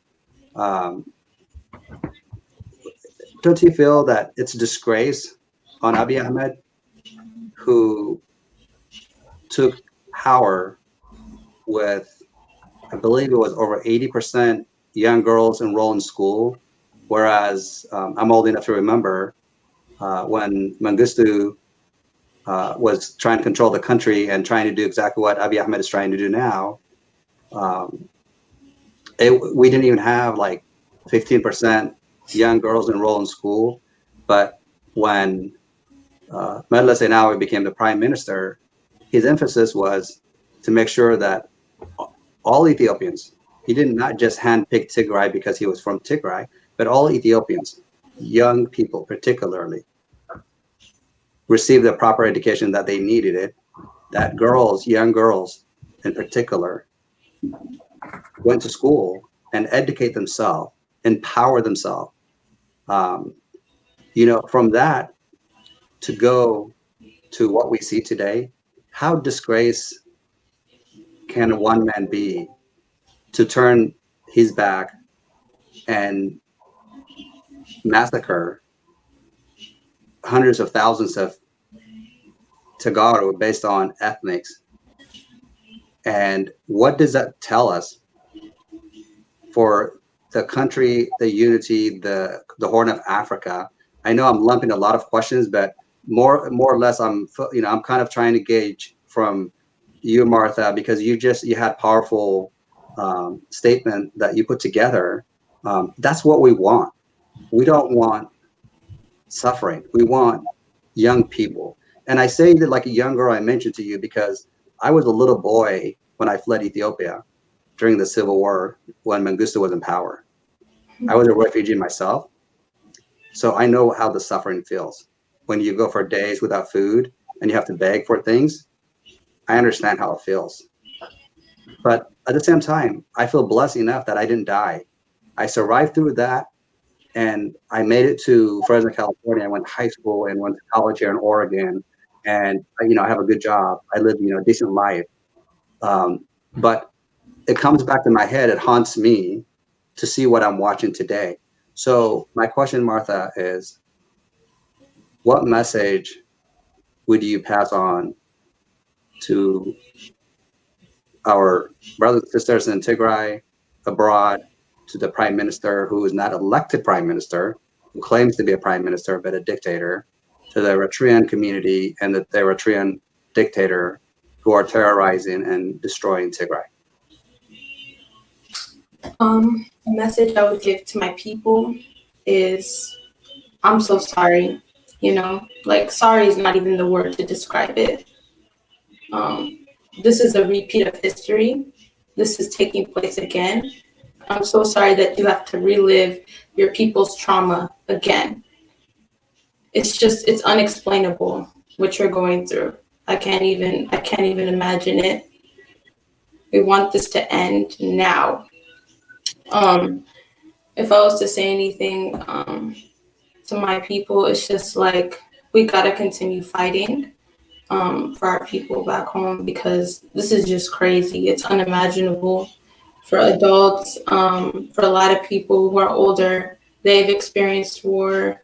Don't you feel that it's a disgrace on Abiy Ahmed, who took power with, I believe it was over 80% young girls enrolled in school, whereas I'm old enough to remember when Mengistu was trying to control the country and trying to do exactly what Abiy Ahmed is trying to do now. We didn't even have like 15% young girls enrolled in school. But when Meles Zenawi became the prime minister, his emphasis was to make sure that all Ethiopians, he did not just handpick Tigray because he was from Tigray, but all Ethiopians, young people particularly, received the proper education that they needed it, that young girls in particular, went to school and educate themselves, empower themselves. From that to go to what we see today, how disgraced can one man be to turn his back and massacre hundreds of thousands of Teguras based on ethnics? And what does that tell us for the country, the unity, the Horn of Africa? I know I'm lumping a lot of questions, but more or less, I'm kind of trying to gauge from you, Martha, because you had powerful statement that you put together. That's what we want. We don't want suffering. We want young people. And I say that like a young girl I mentioned to you because I was a little boy when I fled Ethiopia during the civil war when Mengistu was in power. I was a refugee myself. So I know how the suffering feels. When you go for days without food and you have to beg for things, I understand how it feels. But at the same time, I feel blessed enough that I didn't die. I survived through that, and I made it to Fresno, California. I went to high school and went to college here in Oregon, and I have a good job. I live a decent life. But it comes back to my head. It haunts me to see what I'm watching today. So my question, Martha, is what message would you pass on to our brothers and sisters in Tigray, abroad, to the prime minister who is not elected prime minister, who claims to be a prime minister but a dictator, to the Eritrean community and the Eritrean dictator who are terrorizing and destroying Tigray? The message I would give to my people is, I'm so sorry. Like, sorry is not even the word to describe it. This is a repeat of history. This is taking place again. I'm so sorry that you have to relive your people's trauma again. It's unexplainable what you're going through. I can't even imagine it. We want this to end now. If I was to say anything to my people, it's just like, we gotta continue fighting for our people back home, because this is just crazy. It's unimaginable for adults, for a lot of people who are older. They've experienced war.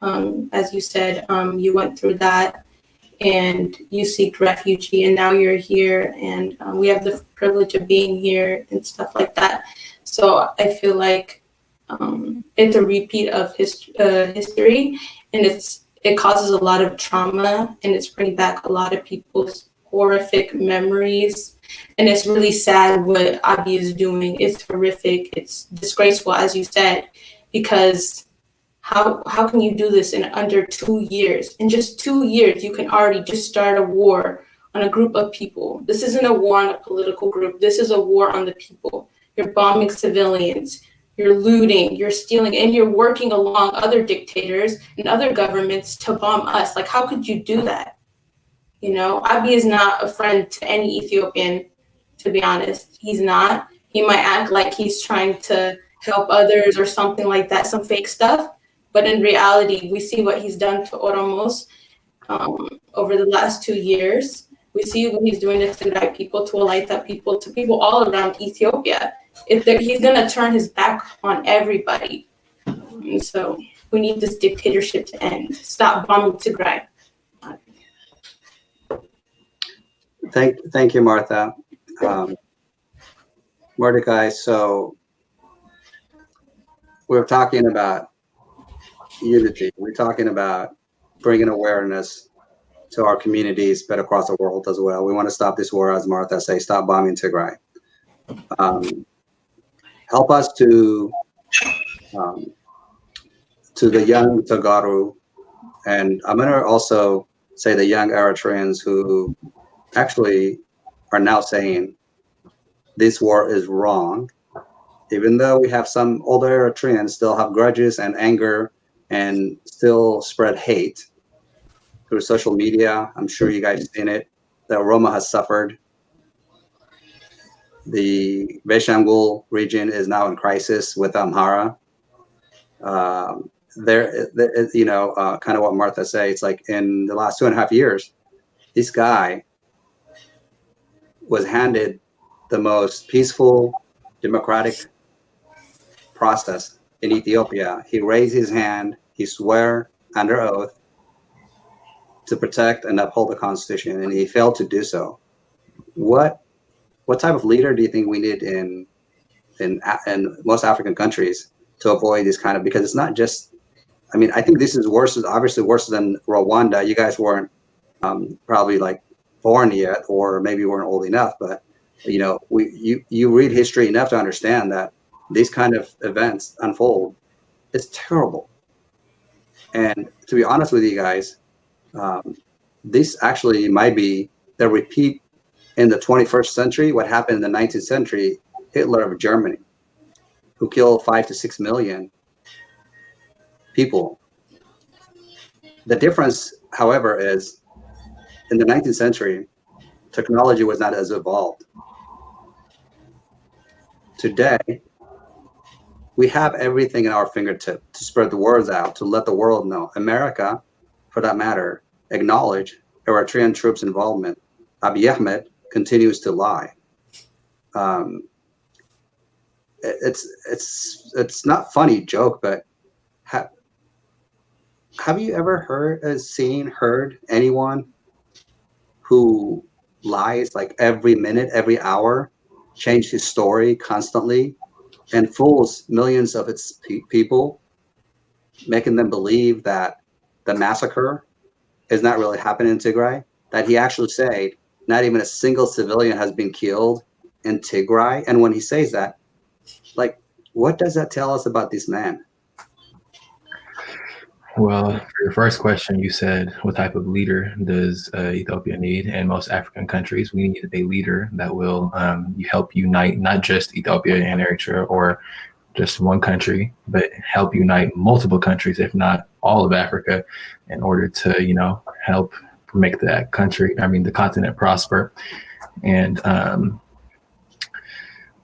As you said, you went through that and you seek refuge, and now you're here, and we have the privilege of being here and stuff like that. So I feel like it's a repeat of history, and it causes a lot of trauma, and it's bringing back a lot of people's horrific memories. And it's really sad what Abiy is doing. It's horrific. It's disgraceful, as you said, because how can you do this in under 2 years? In just 2 years, you can already just start a war on a group of people. This isn't a war on a political group. This is a war on the people. You're bombing civilians. You're looting, you're stealing, and you're working along other dictators and other governments to bomb us. Like, how could you do that? Abiy is not a friend to any Ethiopian, to be honest. He's not. He might act like he's trying to help others or something like that, some fake stuff. But in reality, we see what he's done to Oromos over the last 2 years. We see what he's doing to Tigray people, to Walaita people, to people all around Ethiopia. He's going to turn his back on everybody. And so we need this dictatorship to end. Stop bombing Tigray. Thank you, Martha. Mordecai, so we're talking about unity. We're talking about bringing awareness to our communities, but across the world as well. We want to stop this war, as Martha says, stop bombing Tigray. Help us to the young Teguras, and I'm going to also say the young Eritreans who actually are now saying this war is wrong, even though we have some older Eritreans still have grudges and anger and still spread hate through social media. I'm sure you guys have seen it, that Roma has suffered. The Beshangul region is now in crisis with Amhara. Kind of what Martha said, it's like in the last 2.5 years, this guy was handed the most peaceful, democratic process in Ethiopia. He raised his hand, he swore under oath to protect and uphold the Constitution, and he failed to do so. What type of leader do you think we need in most African countries to avoid this kind of, because it's not just, I mean, I think this is obviously worse than Rwanda. You guys weren't probably like born yet, or maybe weren't old enough, but you read history enough to understand that these kind of events unfold. It's terrible. And to be honest with you guys, this actually might be the repeat in the 21st century, what happened in the 19th century, Hitler of Germany, who killed 5 to 6 million people. The difference, however, is in the 19th century, technology was not as evolved. Today, we have everything in our fingertip to spread the words out, to let the world know. America, for that matter, acknowledge Eritrean troops' involvement. Abiy Ahmed continues to lie. It's not funny joke, but have you ever heard anyone who lies like every minute, every hour, change his story constantly, and fools millions of its people making them believe that the massacre is not really happening in Tigray, that he actually said not even a single civilian has been killed in Tigray. And when he says that, like, what does that tell us about this man? Well, for your first question, you said, what type of leader does Ethiopia need? And most African countries, we need a leader that will help unite not just Ethiopia and Eritrea or just one country, but help unite multiple countries, if not all of Africa, in order to, help make the continent prosper. And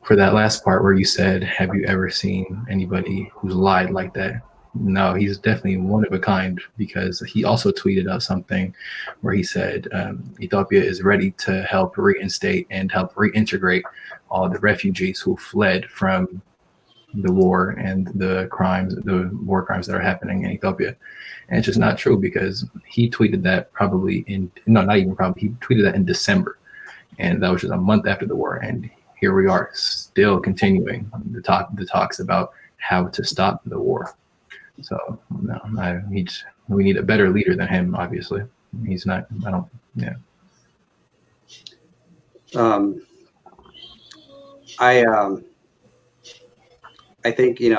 for that last part where you said, have you ever seen anybody who's lied like that? No, he's definitely one of a kind, because he also tweeted out something where he said Ethiopia is ready to help reinstate and help reintegrate all the refugees who fled from the war and the war crimes that are happening in Ethiopia. And it's just not true, because he tweeted that he tweeted that in December, and that was just a month after the war. And here we are still continuing the talks about how to stop the war. So no, we need a better leader than him. Obviously, he's not. I don't. Yeah. I think it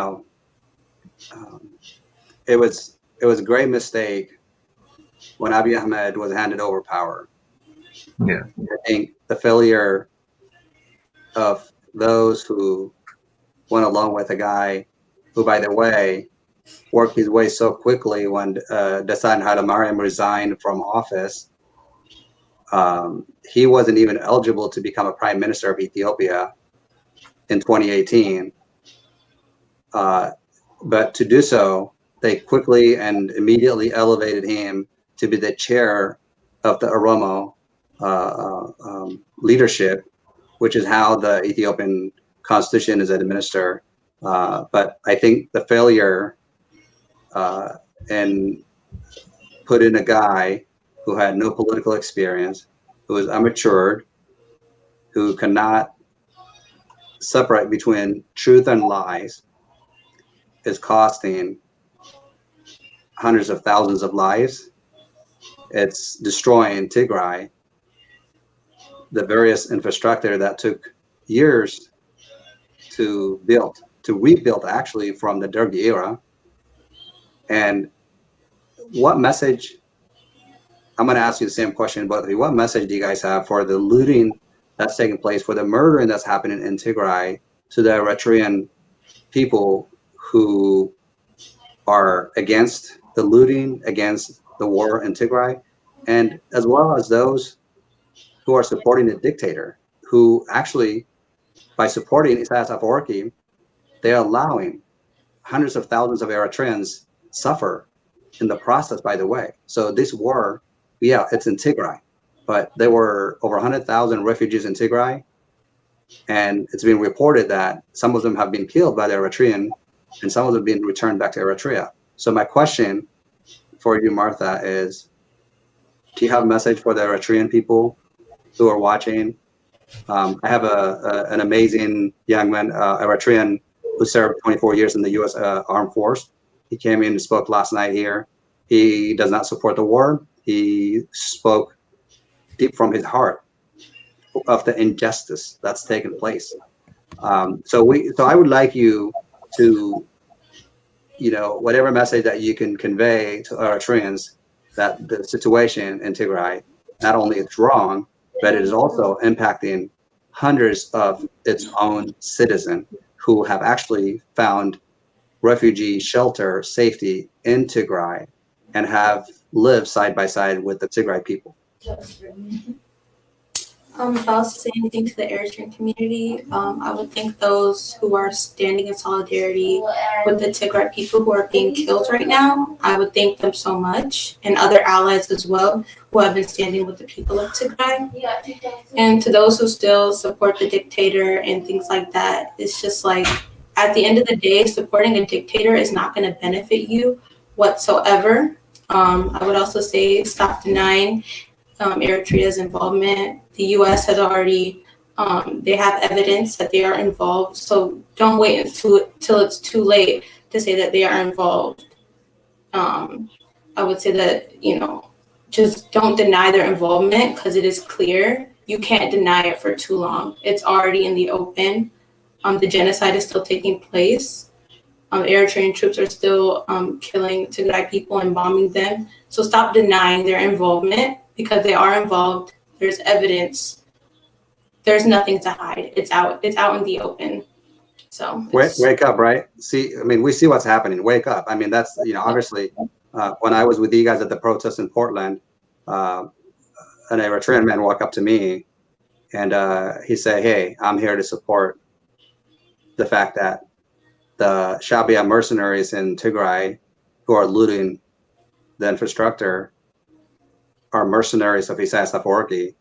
was a great mistake when Abiy Ahmed was handed over power. Yeah. I think the failure of those who went along with a guy who, by the way, worked his way so quickly when Dasan Hadamariam resigned from office. He wasn't even eligible to become a prime minister of Ethiopia in 2018. But to do so, they quickly and immediately elevated him to be the chair of the Oromo leadership, which is how the Ethiopian constitution is administered. But I think the failure and put in a guy who had no political experience, who was immatured, who cannot separate between truth and lies, is costing hundreds of thousands of lives. It's destroying Tigray, the various infrastructure that took years to rebuild actually from the Dergi era. And what message, I'm going to ask you the same question, but what message do you guys have for the looting that's taking place, for the murdering that's happening in Tigray, to the Eritrean people who are against the looting, against the war in Tigray, and as well as those who are supporting the dictator, who actually, by supporting Isaias Afwerki, they're allowing hundreds of thousands of Eritreans suffer in the process, by the way. So this war, yeah, it's in Tigray, but there were over 100,000 refugees in Tigray, and it's been reported that some of them have been killed by the Eritrean, and some of them have been returned back to Eritrea. So my question for you, Martha, is, do you have a message for the Eritrean people who are watching? I have an amazing young man, Eritrean, who served 24 years in the U.S. Armed Force. He came in and spoke last night here. He does not support the war. He spoke deep from his heart of the injustice that's taken place. So I would like you to, whatever message that you can convey to Eritreans, that the situation in Tigray, not only it's wrong, but it is also impacting hundreds of its own citizens who have actually found refugee shelter safety in Tigray and have lived side by side with the Tigray people. If I was to say anything to the Eritrean community, I would thank those who are standing in solidarity with the Tigray people who are being killed right now. I would thank them so much, and other allies as well who have been standing with the people of Tigray. And to those who still support the dictator and things like that, it's just like, at the end of the day, supporting a dictator is not going to benefit you whatsoever. I would also say stop denying Eritrea's involvement. The U.S. has already, they have evidence that they are involved. So don't wait till it's too late to say that they are involved. I would say that, just don't deny their involvement, because it is clear. You can't deny it for too long. It's already in the open. The genocide is still taking place. Eritrean troops are still killing Tigray people and bombing them. So stop denying their involvement, because they are involved. There's evidence. There's nothing to hide. It's out in the open. So wake up, right? See, I mean, we see what's happening. Wake up. I mean, that's, obviously, when I was with you guys at the protest in Portland, an Eritrean man walked up to me and he said, "Hey, I'm here to support the fact that the Shabia mercenaries in Tigray who are looting the infrastructure are mercenaries of Isaias Afwerki."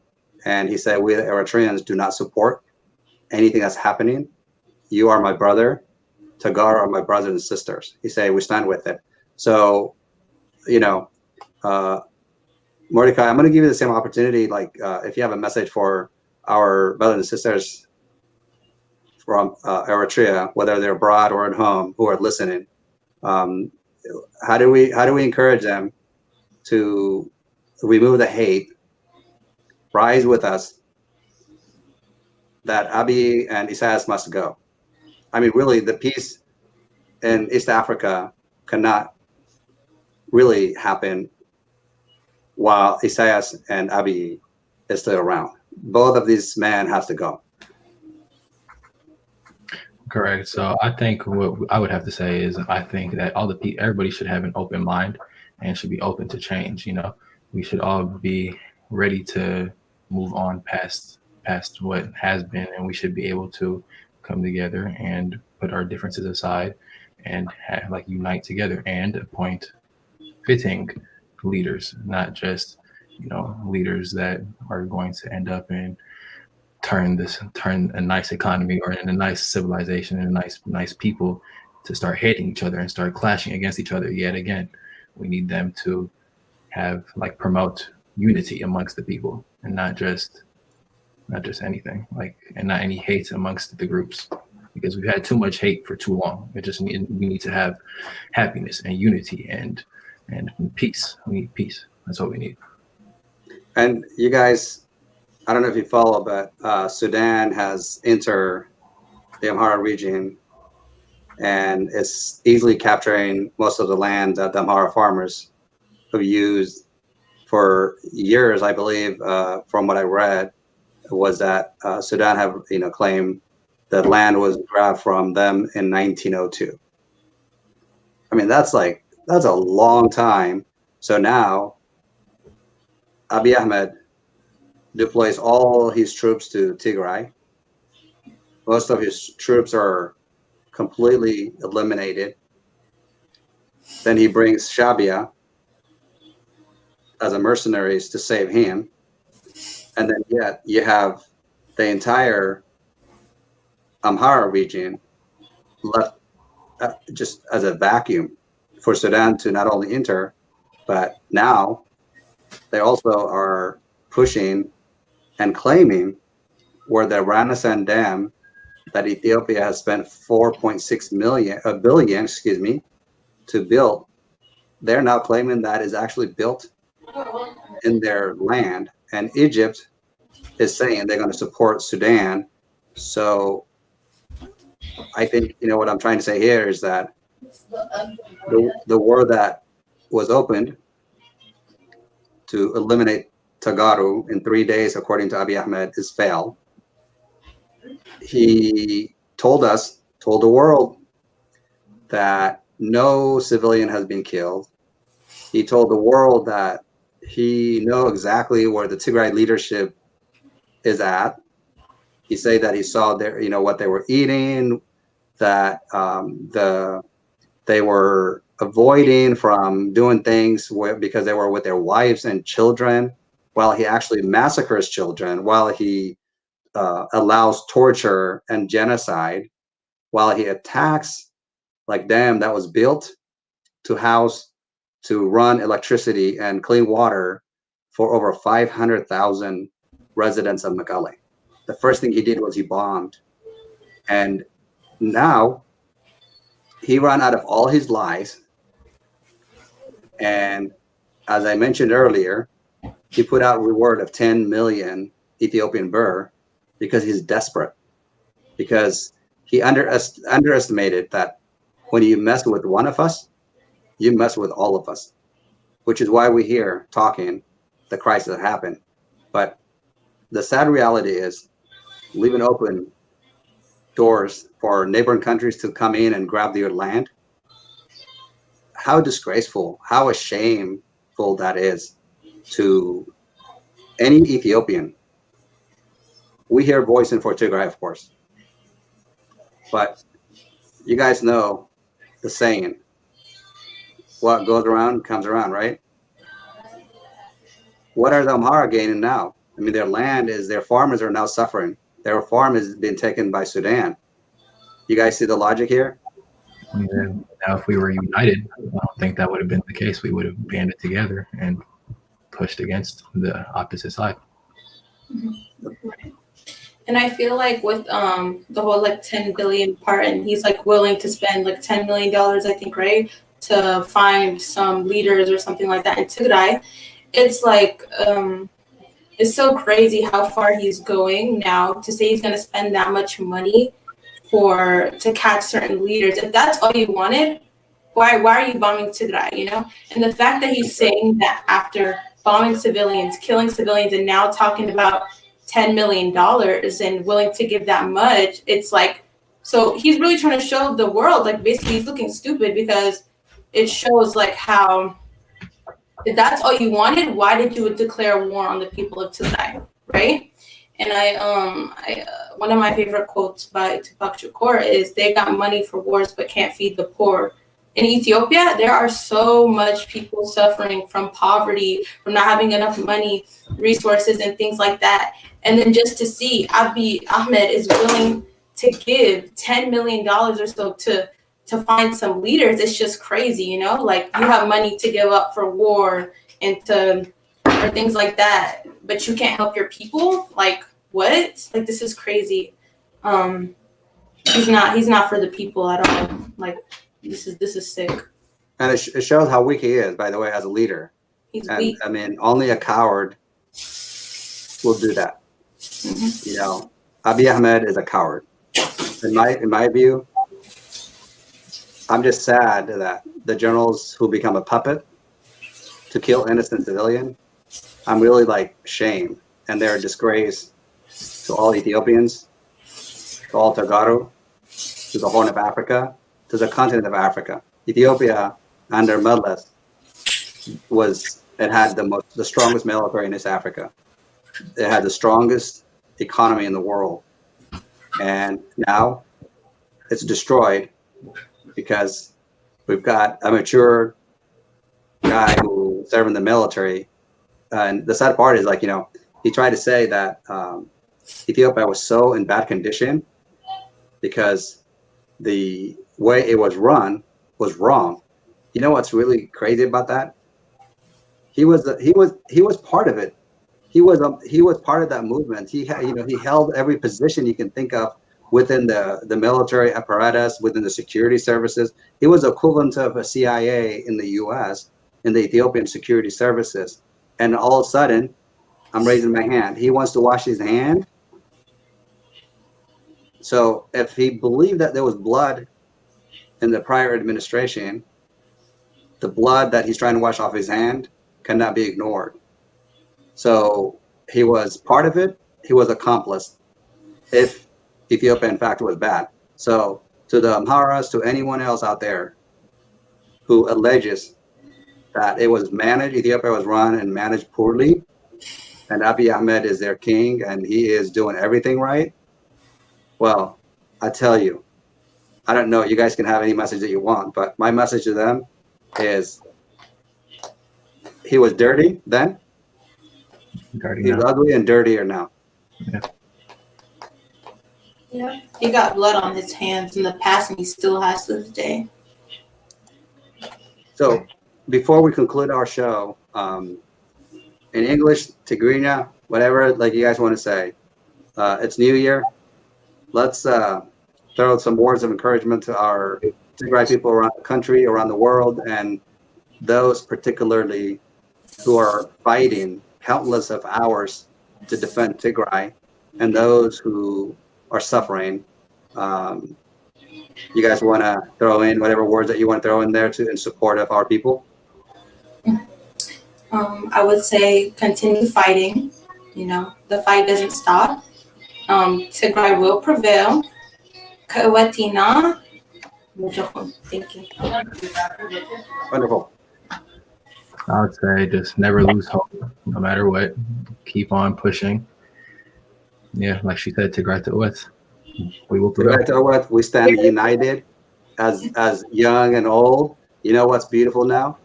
And he said, "We the Eritreans do not support anything that's happening. You are my brother. Tagar are my brothers and sisters." He said, "We stand with it." So, Mordecai, I'm going to give you the same opportunity. Like, if you have a message for our brothers and sisters from Eritrea, whether they're abroad or at home, who are listening, how do we encourage them to remove the hate, rise with us, that Abiy and Isaias must go? I mean, really, the peace in East Africa cannot really happen while Isaias and Abiy is still around. Both of these men have to go. Correct. So I think what I would have to say is I think that everybody should have an open mind and should be open to change. We should all be ready to move on past what has been, and we should be able to come together and put our differences aside and unite together and appoint fitting leaders, not just leaders that are going to end up and turn a nice economy or in a nice civilization and nice people to start hating each other and start clashing against each other yet again. We need them to have promote unity amongst the people and not just anything, and not any hate amongst the groups, because we've had too much hate for too long. We need to have happiness and unity and peace. We need peace. That's what we need. And you guys, I don't know if you follow, but Sudan has entered the Amhara region and is easily capturing most of the land that the Amhara farmers have used for years. I believe, from what I read, was that Sudan have claimed that land was grabbed from them in 1902. I mean, that's a long time. So now Abiy Ahmed deploys all his troops to Tigray. Most of his troops are completely eliminated. Then he brings Shabia as a mercenaries to save him. And then yet you have the entire Amhara region left just as a vacuum for Sudan to not only enter, but now they also are pushing and claiming where the Ranasan Dam that Ethiopia has spent 4.6 billion to build. They're now claiming that is actually built in their land, and Egypt is saying they're going to support Sudan. So I think what I'm trying to say here is that the war that was opened to eliminate Tagaru in 3 days, according to Abiy Ahmed, is failed. He told the world that no civilian has been killed. He told the world that he knows exactly where the Tigray leadership is at. He said that he saw their, what they were eating, that they were avoiding from doing things because they were with their wives and children, while he actually massacres children, while he allows torture and genocide, while he attacks dam that was built to run electricity and clean water for over 500,000 residents of Mekelle. The first thing he did was he bombed. And now he ran out of all his lies. And as I mentioned earlier, he put out a reward of 10 million Ethiopian birr because he's desperate, because he underestimated that when you mess with one of us, you mess with all of us, which is why we're here talking the crisis that happened. But the sad reality is leaving open doors for neighboring countries to come in and grab your land. How disgraceful, how shameful that is to any Ethiopian. We hear voicing for Tigray, of course, but you guys know the saying, what goes around comes around, right? What are the Amhara gaining now? I mean, their farmers are now suffering. Their farm is being taken by Sudan. You guys see the logic here? And then now, if we were united, I don't think that would have been the case. We would have banded together and pushed against the opposite side. And I feel like with the whole like 10 billion part, and he's like willing to spend like $10 million, I think, right, to find some leaders or something like that in Tigray. It's like it's so crazy how far he's going now to say he's going to spend that much money to catch certain leaders. If that's all you wanted, why are you bombing Tigray, you know? And the fact that he's saying that after bombing civilians, killing civilians, and now talking about $10 million and willing to give that much, it's like, so he's really trying to show the world, like basically he's looking stupid, because it shows like how, if that's all you wanted, why did you declare war on the people of Tigray, right? And I one of my favorite quotes by Tupac Shakur is, "They got money for wars but can't feed the poor." In Ethiopia, there are so much people suffering from poverty, from not having enough money, resources, and things like that. And then just to see Abiy Ahmed is willing to give $10 million or so to find some leaders, it's just crazy, you know? Like, you have money to give up for war and or things like that, but you can't help your people? Like, what? Like, this is crazy. He's not for the people at all. Like, this is sick. And it shows how weak he is, by the way, as a leader. He's and, weak. I mean, only a coward will do that. Mm-hmm. You know, Abiy Ahmed is a coward. In my view, I'm just sad that the generals who become a puppet to kill innocent civilian, I'm really like shamed, and they're a disgrace to all Ethiopians, to all Teguras, to the Horn of Africa, to the continent of Africa. Ethiopia under Meles had the strongest military in East Africa. It had the strongest economy in the world, and now it's destroyed because we've got a mature guy who served in the military. And the sad part is, like, you know, he tried to say that Ethiopia was so in bad condition because the way it was run was wrong. You know what's really crazy about that? He was part of it. He was part of that movement. He held every position you can think of within the military apparatus, within the security services. He was equivalent of a CIA in the U.S. in the Ethiopian security services. And all of a sudden, I'm raising my hand. He wants to wash his hand. So if he believed that there was blood in the prior administration, the blood that he's trying to wash off his hand cannot be ignored. So he was part of it. He was accomplice if Ethiopia, in fact, was bad. So to the Amharas, to anyone else out there who alleges that it was managed, Ethiopia was run and managed poorly, and Abiy Ahmed is their king and he is doing everything right, well, I tell you, I don't know, you guys can have any message that you want, but my message to them is he was dirty then, he's ugly and dirtier now. Yeah, he got blood on his hands in the past, and he still has to this day. So before we conclude our show, in English, Tigrinya, whatever like you guys want to say, it's New Year. Let's throw some words of encouragement to our Tigray people around the country, around the world, and those particularly who are fighting countless of hours to defend Tigray and those who are suffering. You guys want to throw in whatever words that you want to throw in there in support of our people? I would say continue fighting. You know, the fight doesn't stop. Tigray will prevail. Kawatina. Thank you. Wonderful. I would say just never lose hope, no matter what. Keep on pushing. Yeah, like she said, Tigray to us. We will prevail. Tigray to what? We stand united as young and old. You know what's beautiful now?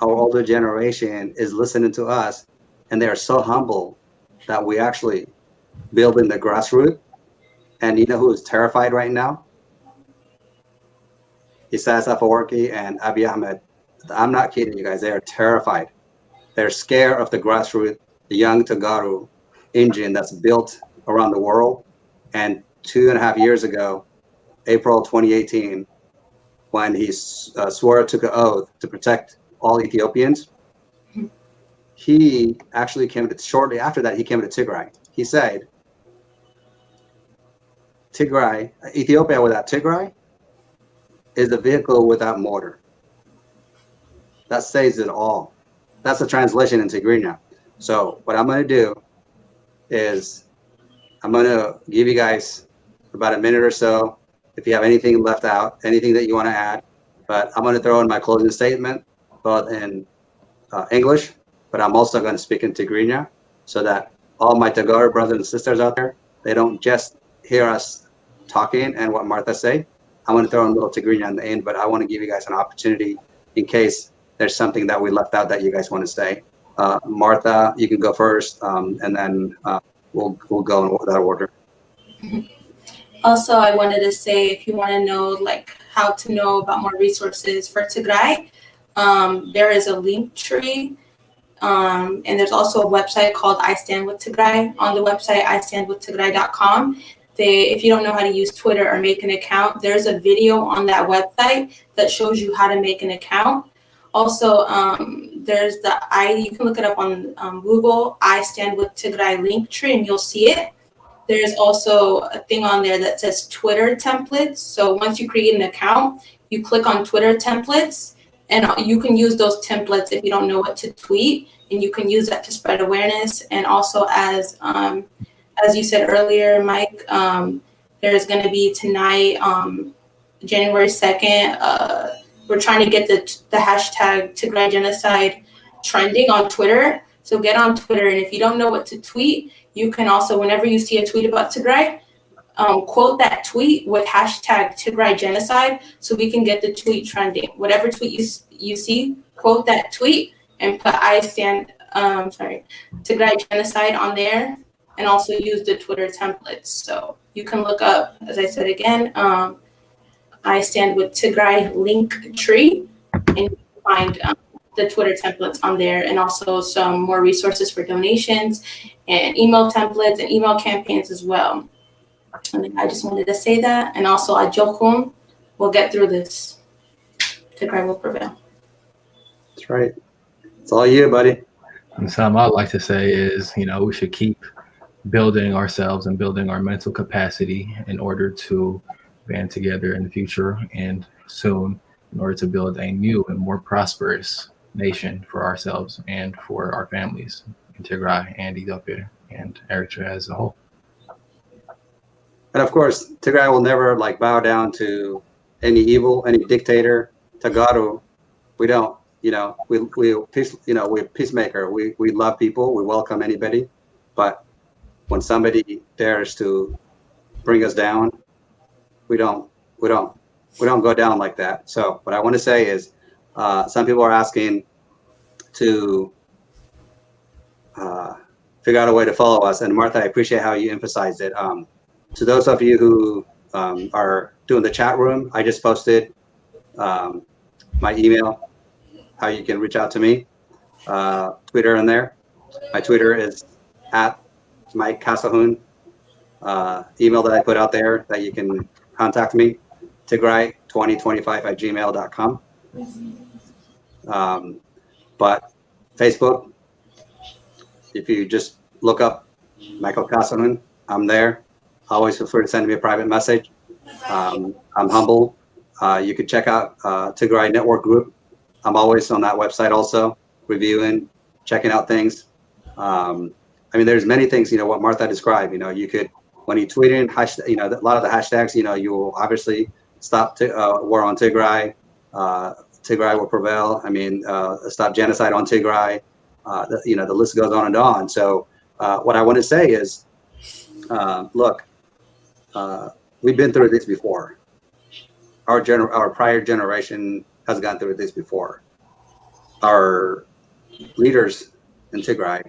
Our older generation is listening to us, and they are so humble that we actually build in the grassroots. And you know who is terrified right now? Isaias Afewerki and Abiy Ahmed. I'm not kidding you guys. They are terrified. They're scared of the grassroots, the young Teguras engine that's built around the world. And 2.5 years ago, April 2018, when he took an oath to protect all Ethiopians, he actually shortly after that, he came to Tigray. He said, Ethiopia without Tigray is a vehicle without motor. That says it all. That's a translation into Tigray. So what I'm going to do is I'm going to give you guys about a minute or so. If you have anything left out, anything that you want to add, but I'm going to throw in my closing statement, both in English, but I'm also going to speak in Tigray so that all my Tagora brothers and sisters out there, they don't just hear us talking and what Marta say. I'm going to throw in a little Tigray in the end, but I want to give you guys an opportunity in case there's something that we left out that you guys want to say. Marta, you can go first, and then we'll go in that order. Also, I wanted to say, if you want to know like how to know about more resources for Tigray, there is a link tree, and there's also a website called I Stand With Tigray. On the website, istandwithtigray.com. If you don't know how to use Twitter or make an account, there's a video on that website that shows you how to make an account. Also, there's you can look it up on Google, I Stand With Tigray link tree, and you'll see it. There's also a thing on there that says Twitter templates. So once you create an account, you click on Twitter templates, and you can use those templates if you don't know what to tweet, and you can use that to spread awareness. And also, as you said earlier, Mike, there's going to be tonight, January 2nd, we're trying to get the hashtag Tigray genocide trending on Twitter. So get on Twitter, and if you don't know what to tweet, you can also, whenever you see a tweet about Tigray, quote that tweet with hashtag Tigray genocide so we can get the tweet trending. Whatever tweet you see, quote that tweet and put Tigray genocide on there, and also use the Twitter templates. So you can look up, as I said again, I Stand With Tigray link tree, and you can find the Twitter templates on there, and also some more resources for donations and email templates and email campaigns as well. And I just wanted to say that. And also, Ajokum, we'll get through this. Tigray will prevail. That's right. It's all you, buddy. And something I'd like to say is, we should keep building ourselves and building our mental capacity in order to band together in the future and soon in order to build a new and more prosperous nation for ourselves and for our families in Tigray and Ethiopia and Eritrea as a whole. And of course, Tigray will never bow down to any evil, any dictator. Tagaru, we don't, we're peacemaker. We love people. We welcome anybody. But when somebody dares to bring us down, we don't go down like that. So what I want to say is, some people are asking to figure out a way to follow us. And Martha, I appreciate how you emphasized it. To those of you who are doing the chat room, I just posted my email, how you can reach out to me, Twitter in there. My Twitter is at Mike Kasahun. Email that I put out there that you can contact me, Tigray2025@gmail.com. But Facebook, if you just look up Michael Kasahun, I'm there. Always feel free to send me a private message. I'm humble. You could check out Tigray Network Group. I'm always on that website also, reviewing, checking out things. I mean, there's many things, what Martha described, you could, when you tweet in, a lot of the hashtags, you will obviously stop war on Tigray. Tigray will prevail. I mean, stop genocide on Tigray. The list goes on and on. So what I want to say is, look, we've been through this before. Our prior generation has gone through this before. Our leaders in Tigray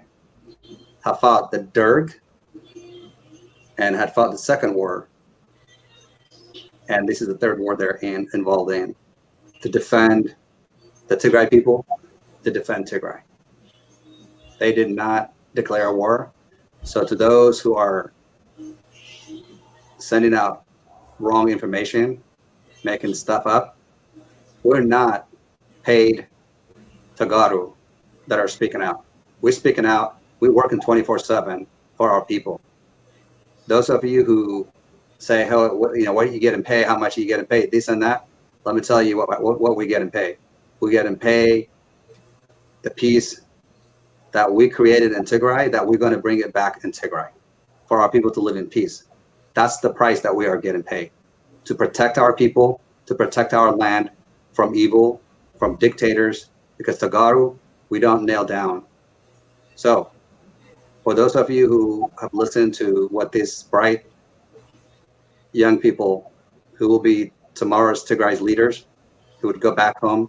have fought the Derg and had fought the second war. And this is the third war they're involved in, to defend the Tigray people, to defend Tigray. They did not declare a war. So to those who are sending out wrong information, making stuff up, we're not paid Tagaru that are speaking out. We're speaking out. We're working 24/7 for our people. Those of you who say, what are you getting paid? How much are you getting paid? This and that. Let me tell you what we get in pay. We get in pay the peace that we created in Tigray, that we're going to bring it back in Tigray for our people to live in peace. That's the price that we are getting paid, to protect our people, to protect our land from evil, from dictators, because Tagaru, we don't nail down. So for those of you who have listened to what these bright young people who will be tomorrow's Tigray's leaders, who would go back home,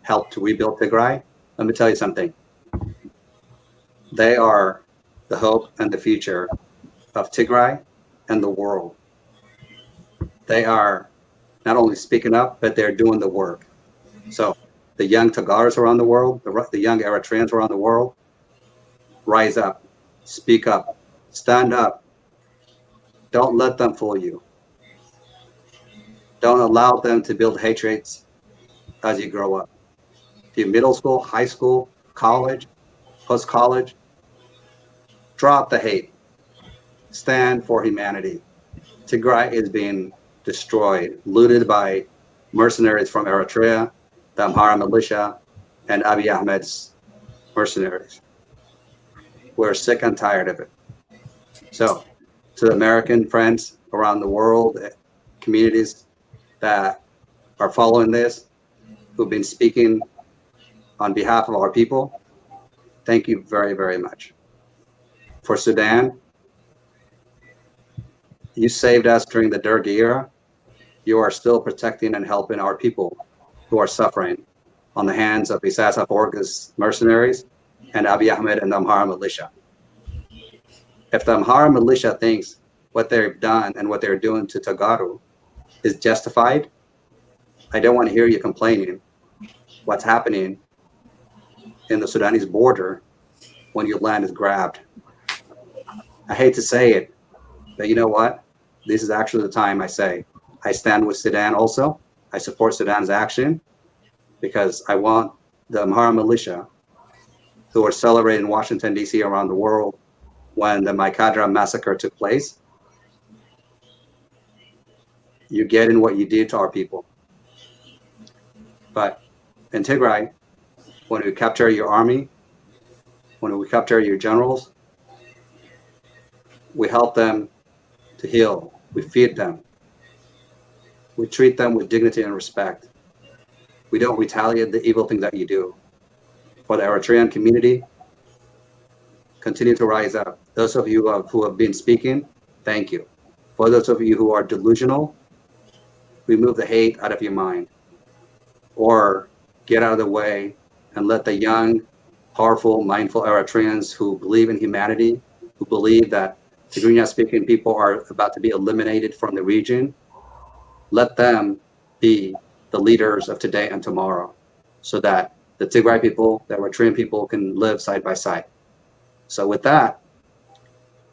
help to rebuild Tigray, let me tell you something. They are the hope and the future of Tigray and the world. They are not only speaking up, but they're doing the work. So the young Teguras around the world, the young Eritreans around the world, rise up, speak up, stand up. Don't let them fool you. Don't allow them to build hatreds as you grow up. If you're middle school, high school, college, post-college, drop the hate. Stand for humanity. Tigray is being destroyed, looted by mercenaries from Eritrea, the Amhara militia, and Abiy Ahmed's mercenaries. We're sick and tired of it. So, to the American friends around the world, communities that are following this, who've been speaking on behalf of our people, thank you very, very much. For Sudan, you saved us during the Derg era. You are still protecting and helping our people who are suffering on the hands of Isaias Afwerki's mercenaries and Abiy Ahmed and the Amhara militia. If the Amhara militia thinks what they've done and what they're doing to Tagaru is justified, I don't want to hear you complaining what's happening in the Sudanese border when your land is grabbed. I hate to say it, but you know what? This is actually the time I say, I stand with Sudan also. I support Sudan's action because I want the Amhara militia who are celebrating Washington, D.C. around the world when the Maikadra massacre took place. You're getting what you did to our people. But in Tigray, when we capture your army, when we capture your generals, we help them to heal. We feed them. We treat them with dignity and respect. We don't retaliate the evil things that you do. For the Eritrean community, continue to rise up. Those of you who have been speaking, thank you. For those of you who are delusional, remove the hate out of your mind, or get out of the way and let the young, powerful, mindful Eritreans who believe in humanity, who believe that Tigrinya-speaking people are about to be eliminated from the region, let them be the leaders of today and tomorrow, so that the Tigray people, the Eritrean people can live side by side. So with that,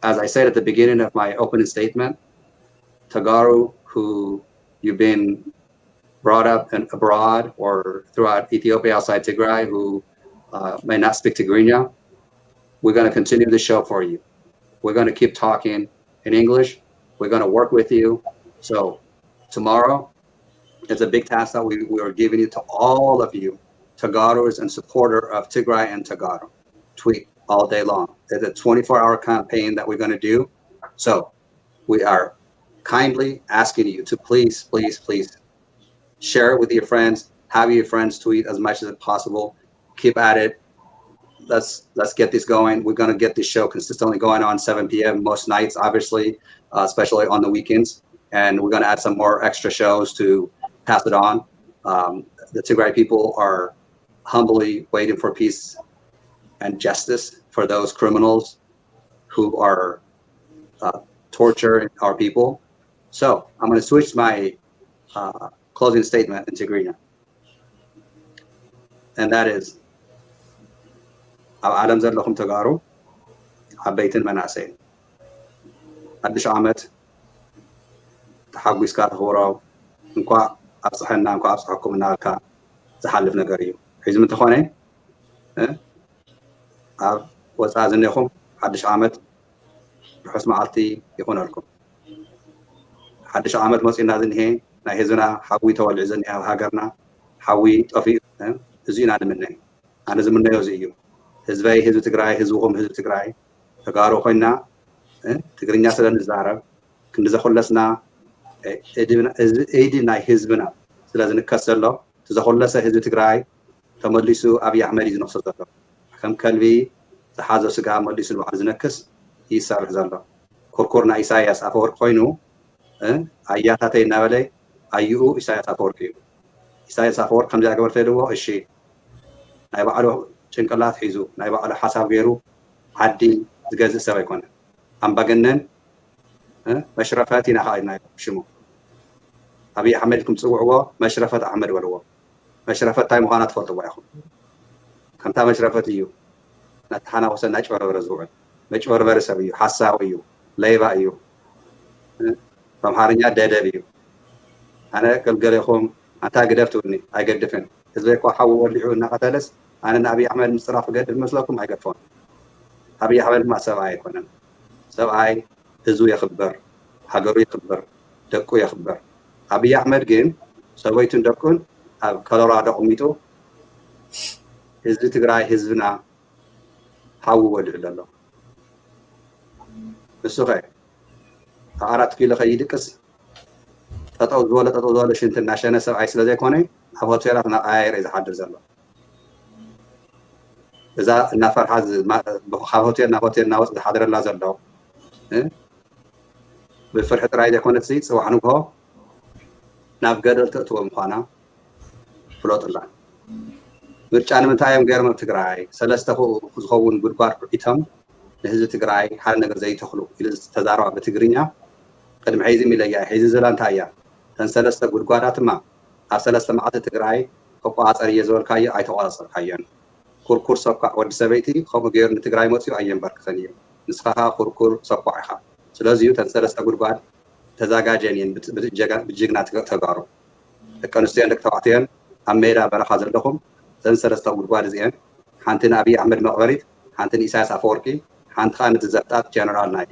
as I said at the beginning of my opening statement, Tagaru, who you've been brought up abroad or throughout Ethiopia outside Tigray who may not speak Tigrinya, we're going to continue the show for you. We're going to keep talking in English. We're going to work with you. So tomorrow is a big task that we are giving it to all of you, Teguras and supporter of Tigray and Tegara. Tweet all day long. It's a 24-hour campaign that we're going to do. So we are kindly asking you to please, please, please share it with your friends. Have your friends tweet as much as possible. Keep at it. Let's get this going. We're going to get this show consistently going on 7 p.m. most nights, obviously, especially on the weekends. And we're going to add some more extra shows to pass it on. The Tigray people are humbly waiting for peace and justice for those criminals who are torturing our people. So I'm going to switch my closing statement in Tigrinya. And that is, ኣብ ዓለም ዘለኹም ተጋሩ ዓበይትን መናእሰይን ሓድሽ ዓመት ተሓጒስካ ተኽብሮ እንኳ ኣብፅሐና እንኳ ኣብፅሐኩም እናበልካ ዝሓልፍ ነገር እዩ። ሒዙ እንተኾነ ኣብ ወፃእ ዝኔኹም ሓድሽ ዓመት ርሑስ መዓልቲ ይኹነልኩም። ሓድሽ ዓመት መፂና ዝኒሄ ናይ ህዝብና ሓዊ ተወልዑ ዝኒሄ ኣብ ሃገርና ሓዊ ጠፊኡ እዚ ኢና ንምነይ። ኣነ ዝምነዮ እዚ እዩ። ህዝበይ ህዝቢ ትግራይ ህዝብኹም ህዝቢ ትግራይ ተጋሩ ኮይና ትግርኛ ስለ ንዛረብ ክንዲ ዘኹለስና ኢድ ናይ ህዝብና ስለ ዝንከስ ዘሎ እቲ ዘኹለሰ ህዝቢ ትግራይ ተመሊሱ ኣብይ ኣሕመድ እዩ ዝነክሶ ዘሎ ከም ከልቢ ዝሓዞ ስጋ መሊሱ ንባዕሉ ዝነክስ ይሰርሕ ዘሎ። ኩርኩር ናይ ኢሳያስ ኣፈወርቂ ኮይኑ ኣያታተይ እናበለ ኣይኡ ኢሳያስ ኣፈወርቂ እዩ። ኢሳያስ ኣፈወርቂ ከምዚ ኣገበርተ ኢልዎ እሺ ናይ ባዕሉ ጭንቅላት ሒዙ ናይ ባዕሉ ሓሳብ ገይሩ ዓዲ ዝገዝእ ሰብ ኣይኮነ። ኣምባገነን መሽረፈት ኢና ከዓ ኢልና ሽሙ ኣብይ ኣሕመድ ኢልኩም ትፅውዕዎ መሽረፈት ኣሕመድ በልዎ። መሽረፈት እንታይ ምዃና ትፈልጥዎ ኢኹም። ከምታ መሽረፈት እዩ ናተሓናወሰ እናጭበርበረ ዝውዕል መጭበርበሪ ሰብ እዩ። ሓሳብ እዩ። ሌባ እዩ። በአምሓርኛ ደደብ እዩ። ኣነ ገልገለኹም ኣንታ ግደፍ ትብልኒ ኣይገድፍን። ህዝበይ እኳ ሓዊ ወሊዑ እናቐተለስ ኣነ ንኣብይ ኣሕመድ ምስጥራፍ ገድፍ መስለኩም ኣይገድፎን። ኣብይ ኣሕመድ ድማ ሰብኣይ ኣይኮነን። ሰብኣይ ህዝቡ የኽብር፣ ሃገሩ የኽብር፣ ደቁ የኽብር። ኣብይ ኣሕመድ ግን ሰበይቱን ደቁን ኣብ ኮሎራዶ ቐሚጡ ህዝቢ ትግራይ ህዝብና ሓዊ ወሊዑ ዘሎ። ንሱ ኸ ኣብ 4 ኪሎ ከይድቅስ ጠጠው ዝበለ ሽንቲ እናሸነ ሰብኣይ ስለ ዘይኮነ ኣብ ሆቴላት እናቀያየረ እዩ ዝሓድር ዘሎ። እዛ እናፈርሓ ካብ ሆቴል ናብ ሆቴል እናወፅ ዝሓድረላ ዘሎ ብፍርሒ ጥራይ ዘይኮነት ፅዋሕ ንግሆ ናብ ገደል ተእትዎ ምኳና ፍለጡላ። ምርጫ ንምንታይ እዮም ገይሮም ኣብ ትግራይ 3 ዝኸውን ጉድጓድ ዒቶም ንህዝቢ ትግራይ ሓደ ነገር ዘይተኽሉ ኢሉ ተዛረባ ብትግርኛ ቅድሚ ሒዚ ሚለያ ሒዚ ዝላ እንታይ እያ ተን 3 ጉድጓዳት ድማ ኣብ 3 መዓልቲ ትግራይ ከቋፀር እየ ዝበልካዮ ኣይተቋፀርካዮን። ኩርኩር ሰኳዕ ወዲ ሰበይቲ ከምኡ ገይሩ ንትግራይ መፅኡ ኣየንበርክኸን እዩ። ንስኻ ኩርኩር ሰኳዕ ኢኻ። ስለዚ ተን 3 ጉድጓድ ተዘጋጀን እየን ብጅግና ተጋሩ። ደቂ ኣንስትዮን ደቂ ተባዕትዮን ኣብ ሜዳ በረኻ ዘለኹም ዘን 3 ጉድጓድ እዚአን ሓንቲ ንኣብይ ኣሕመድ መቕበሪት፣ ሓንቲ ንኢሳያስ ኣፈወርቂ፣ ሓንቲ ከዓ ነቲ ዘፍጣት ጀነራል ናይ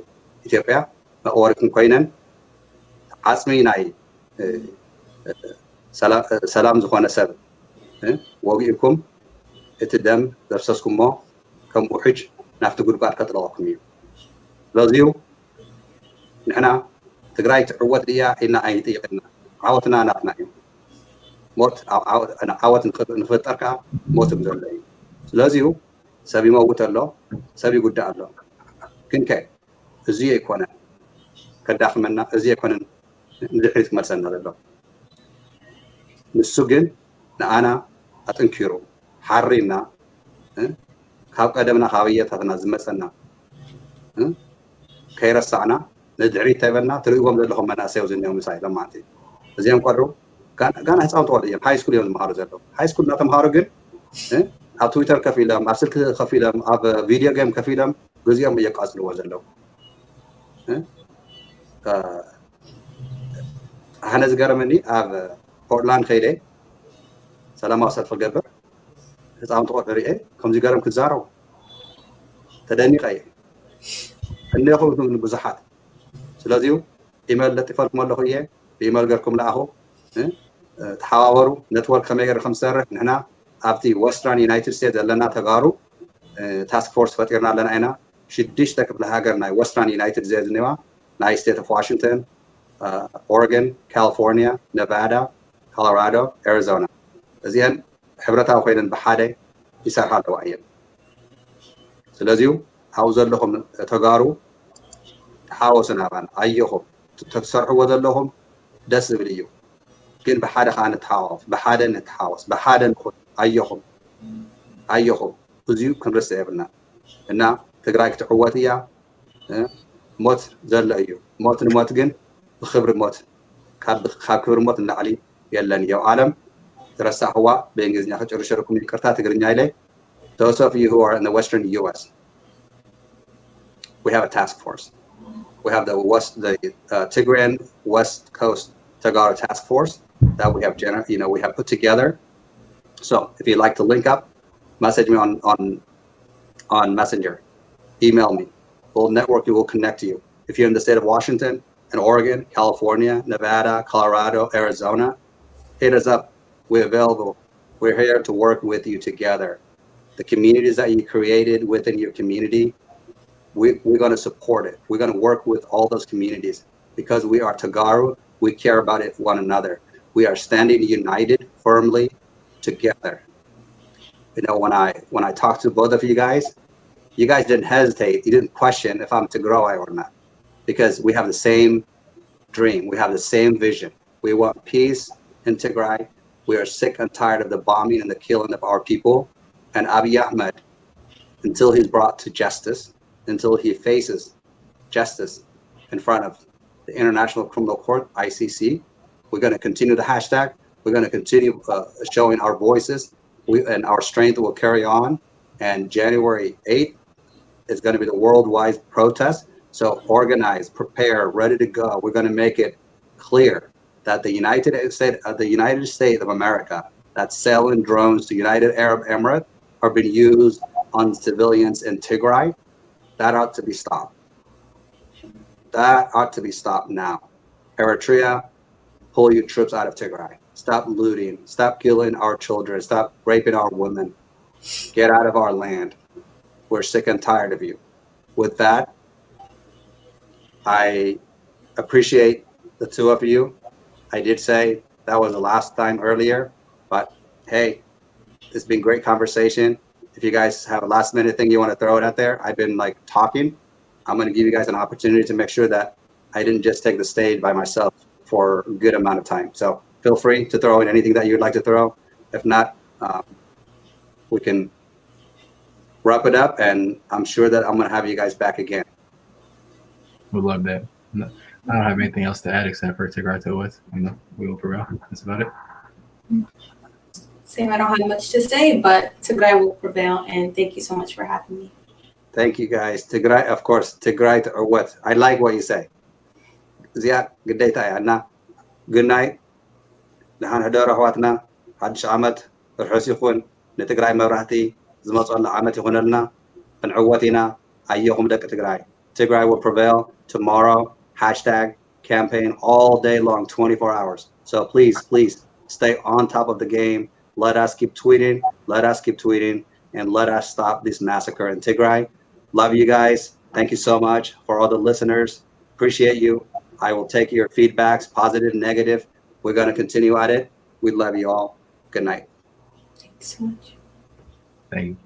ኢትዮጵያ መቕበሪኩም ኮይነን ዓፅሚ ናይ ሰላም ዝኾነ ሰብ ወጊእኩም እቲ ደም ዘፍሰስኩሞ ከም ውሕጅ ናብቲ ጉድጓድ ከጥለቐኩም እዩ። ስለዚዩ ንሕና ትግራይ ትዕወት ድያ ኢልና ኣይንጥይቕና። ዓወትና ናትና እዩ። ሞት ዓወት ንክፍጠር ከዓ ሞት ዘሎ እዩ። ስለዚዩ ሰብ ይመውት ኣሎ፣ ሰብ ይጉዳእ ኣሎ። ግን ከ እዚ ኣይኮነን ከዳኽመና፣ እዚ ኣይኮነን ንድሕሪት ክመልሰና ዘሎ። ንሱ ግን ንኣና ኣጥንኪሩ ሓሪና ካብ ቀደምና ካብ እየታትና ዝመፀና ከይረሳዕና ንድሕሪት ተይበልና ትርእይዎም ዘለኹም መናእሰይ ዝኒኦም ምሳይ ለማዓንቲ እዚኦም ቆልዑ ጋና ህፃውንቲ ቆልዑ እዮም። ሃይ ስኩል እዮም ዝመሃሩ ዘለዉ። ሃይ ስኩል እናተምሃሩ ግን ኣብ ትዊተር ከፍ ኢሎም ኣብ ስልኪ ከፍ ኢሎም ኣብ ቪድዮ ጌም ከፍ ኢሎም ግዚኦም እየቃፅልዎ ዘለዉ። ኣነ ዝገረመኒ ኣብ ፖርትላንድ ከይደ ሰላማዊ ሰልፊ ክገብር ህፃውንቲ ቆልዑ ሪአ ከምዚ ገይሮም ክዛረቡ ተደኒቀ እየ እኒኹም ብዙሓት ስለዚሁ ኢሜል ለጢፈልኩም ኣለኹ እየ ብኢሜል ገርኩም ለኣኹ ተሓባበሩ ኔትወርክ ከመይ ገይረ ከም ዝሰርሕ ንሕና ኣብቲ ወስተርን ዩናይትድ ስቴትስ ዘለና ተጋሩ ታስክ ፎርስ ፈጢርና ኣለና ኢና 6 ክፍለ ሃገር ናይ ወስተርን ዩናይትድ ስቴትስ ዝኔዋ ናይ ስቴት ኦፍ ዋሽንግተን ኦሬገን ካሊፎርኒያ ነቫዳ ኮሎራዶ ኣሪዞና እዚአን ሕብረታዊ ኮይነን ብሓደ ይሰርሓ ኣለዋ እየን ስለዚሁ ኣብኡ ዘለኹም ተጋሩ ተሓወሱ ናባና ኣየኹም ተሰርሕዎ ዘለኹም ደስ ዝብል እዩ ግን ብሓደ ከዓ ንተሓዋወስ ብሓደ ንተሓወስ ብሓደ ንኹን ኣየኹም እዚኡ ክንርስዕ የብልና እና ትግራይ ክትዕወት እያ ሞት ዘሎ እዩ ሞት ንሞት ግን ብክብሪ ሞት ካብ ክብሪ ሞት ንላዕሊ የለን እዩ ዓለም ትረሳሕዋ ብእንግሊዝኛ ክጭርሸርኩም ይቅርታ ትግርኛ ኢለይ those of you who are in the western US we have a task force we have the Tigrayan West Coast Teguras task force that we have we have put together so if you'd like to link up message me on Messenger email me we'll network you we'll connect you if you're in the state of Washington and Oregon California Nevada Colorado Arizona hit us up we're available we're here to work with you together the communities that you created within your community we're going to support it we're going to work with all those communities because we are Teguras we care about it one another we are standing united firmly together you know when I talked to both of you guys didn't hesitate you didn't question if I'm Tigray or not because we have the same dream we have the same vision we want peace in Tigray we are sick and tired of the bombing and the killing of our people and Abiy Ahmed until he's brought to justice until he faces justice in front of the International Criminal Court ICC we're going to continue the hashtag we're going to continue showing our voices and our strength will carry on and January 8th is going to be the worldwide protest so organize prepare ready to go we're going to make it clear that the United States of America that's selling drones to United Arab Emirates are being used on civilians in Tigray that ought to be stopped now Eritrea pull your troops out of Tigray stop looting stop killing our children stop raping our women get out of our land we're sick and tired of you with that I appreciate the two of you I did say that was the last time earlier but hey it's been great conversation if you guys have a last minute thing you want to throw it out there I've been like talking I'm going to give you guys an opportunity to make sure that I didn't just take the stage by myself for a good amount of time so feel free to throw in anything that you'd like to throw if not we can wrap it up and I'm sure that I'm going to have you guys back again we love that no, I don't have anything else to add except for Tigray to us we will prevail that's about it same I don't have much to say but Tigray will prevail and thank you so much for having me thank you guys Tigray of course Tigray or what I like what you say Zia good day ta'ana good night نحن هدار أخواتنا حدش عمت الحس يكون نتقرأ مراتي زمات الله عمت يكون لنا نعوتنا أيهم دك تقرأ Tigray will prevail tomorrow hashtag campaign all day long 24 hours so please stay on top of the game let us keep tweeting and let us stop this massacre in Tigray love you guys thank you so much for all the listeners appreciate you I will take your feedbacks positive negative we're going to continue at it we love you all good night thanks so much thank you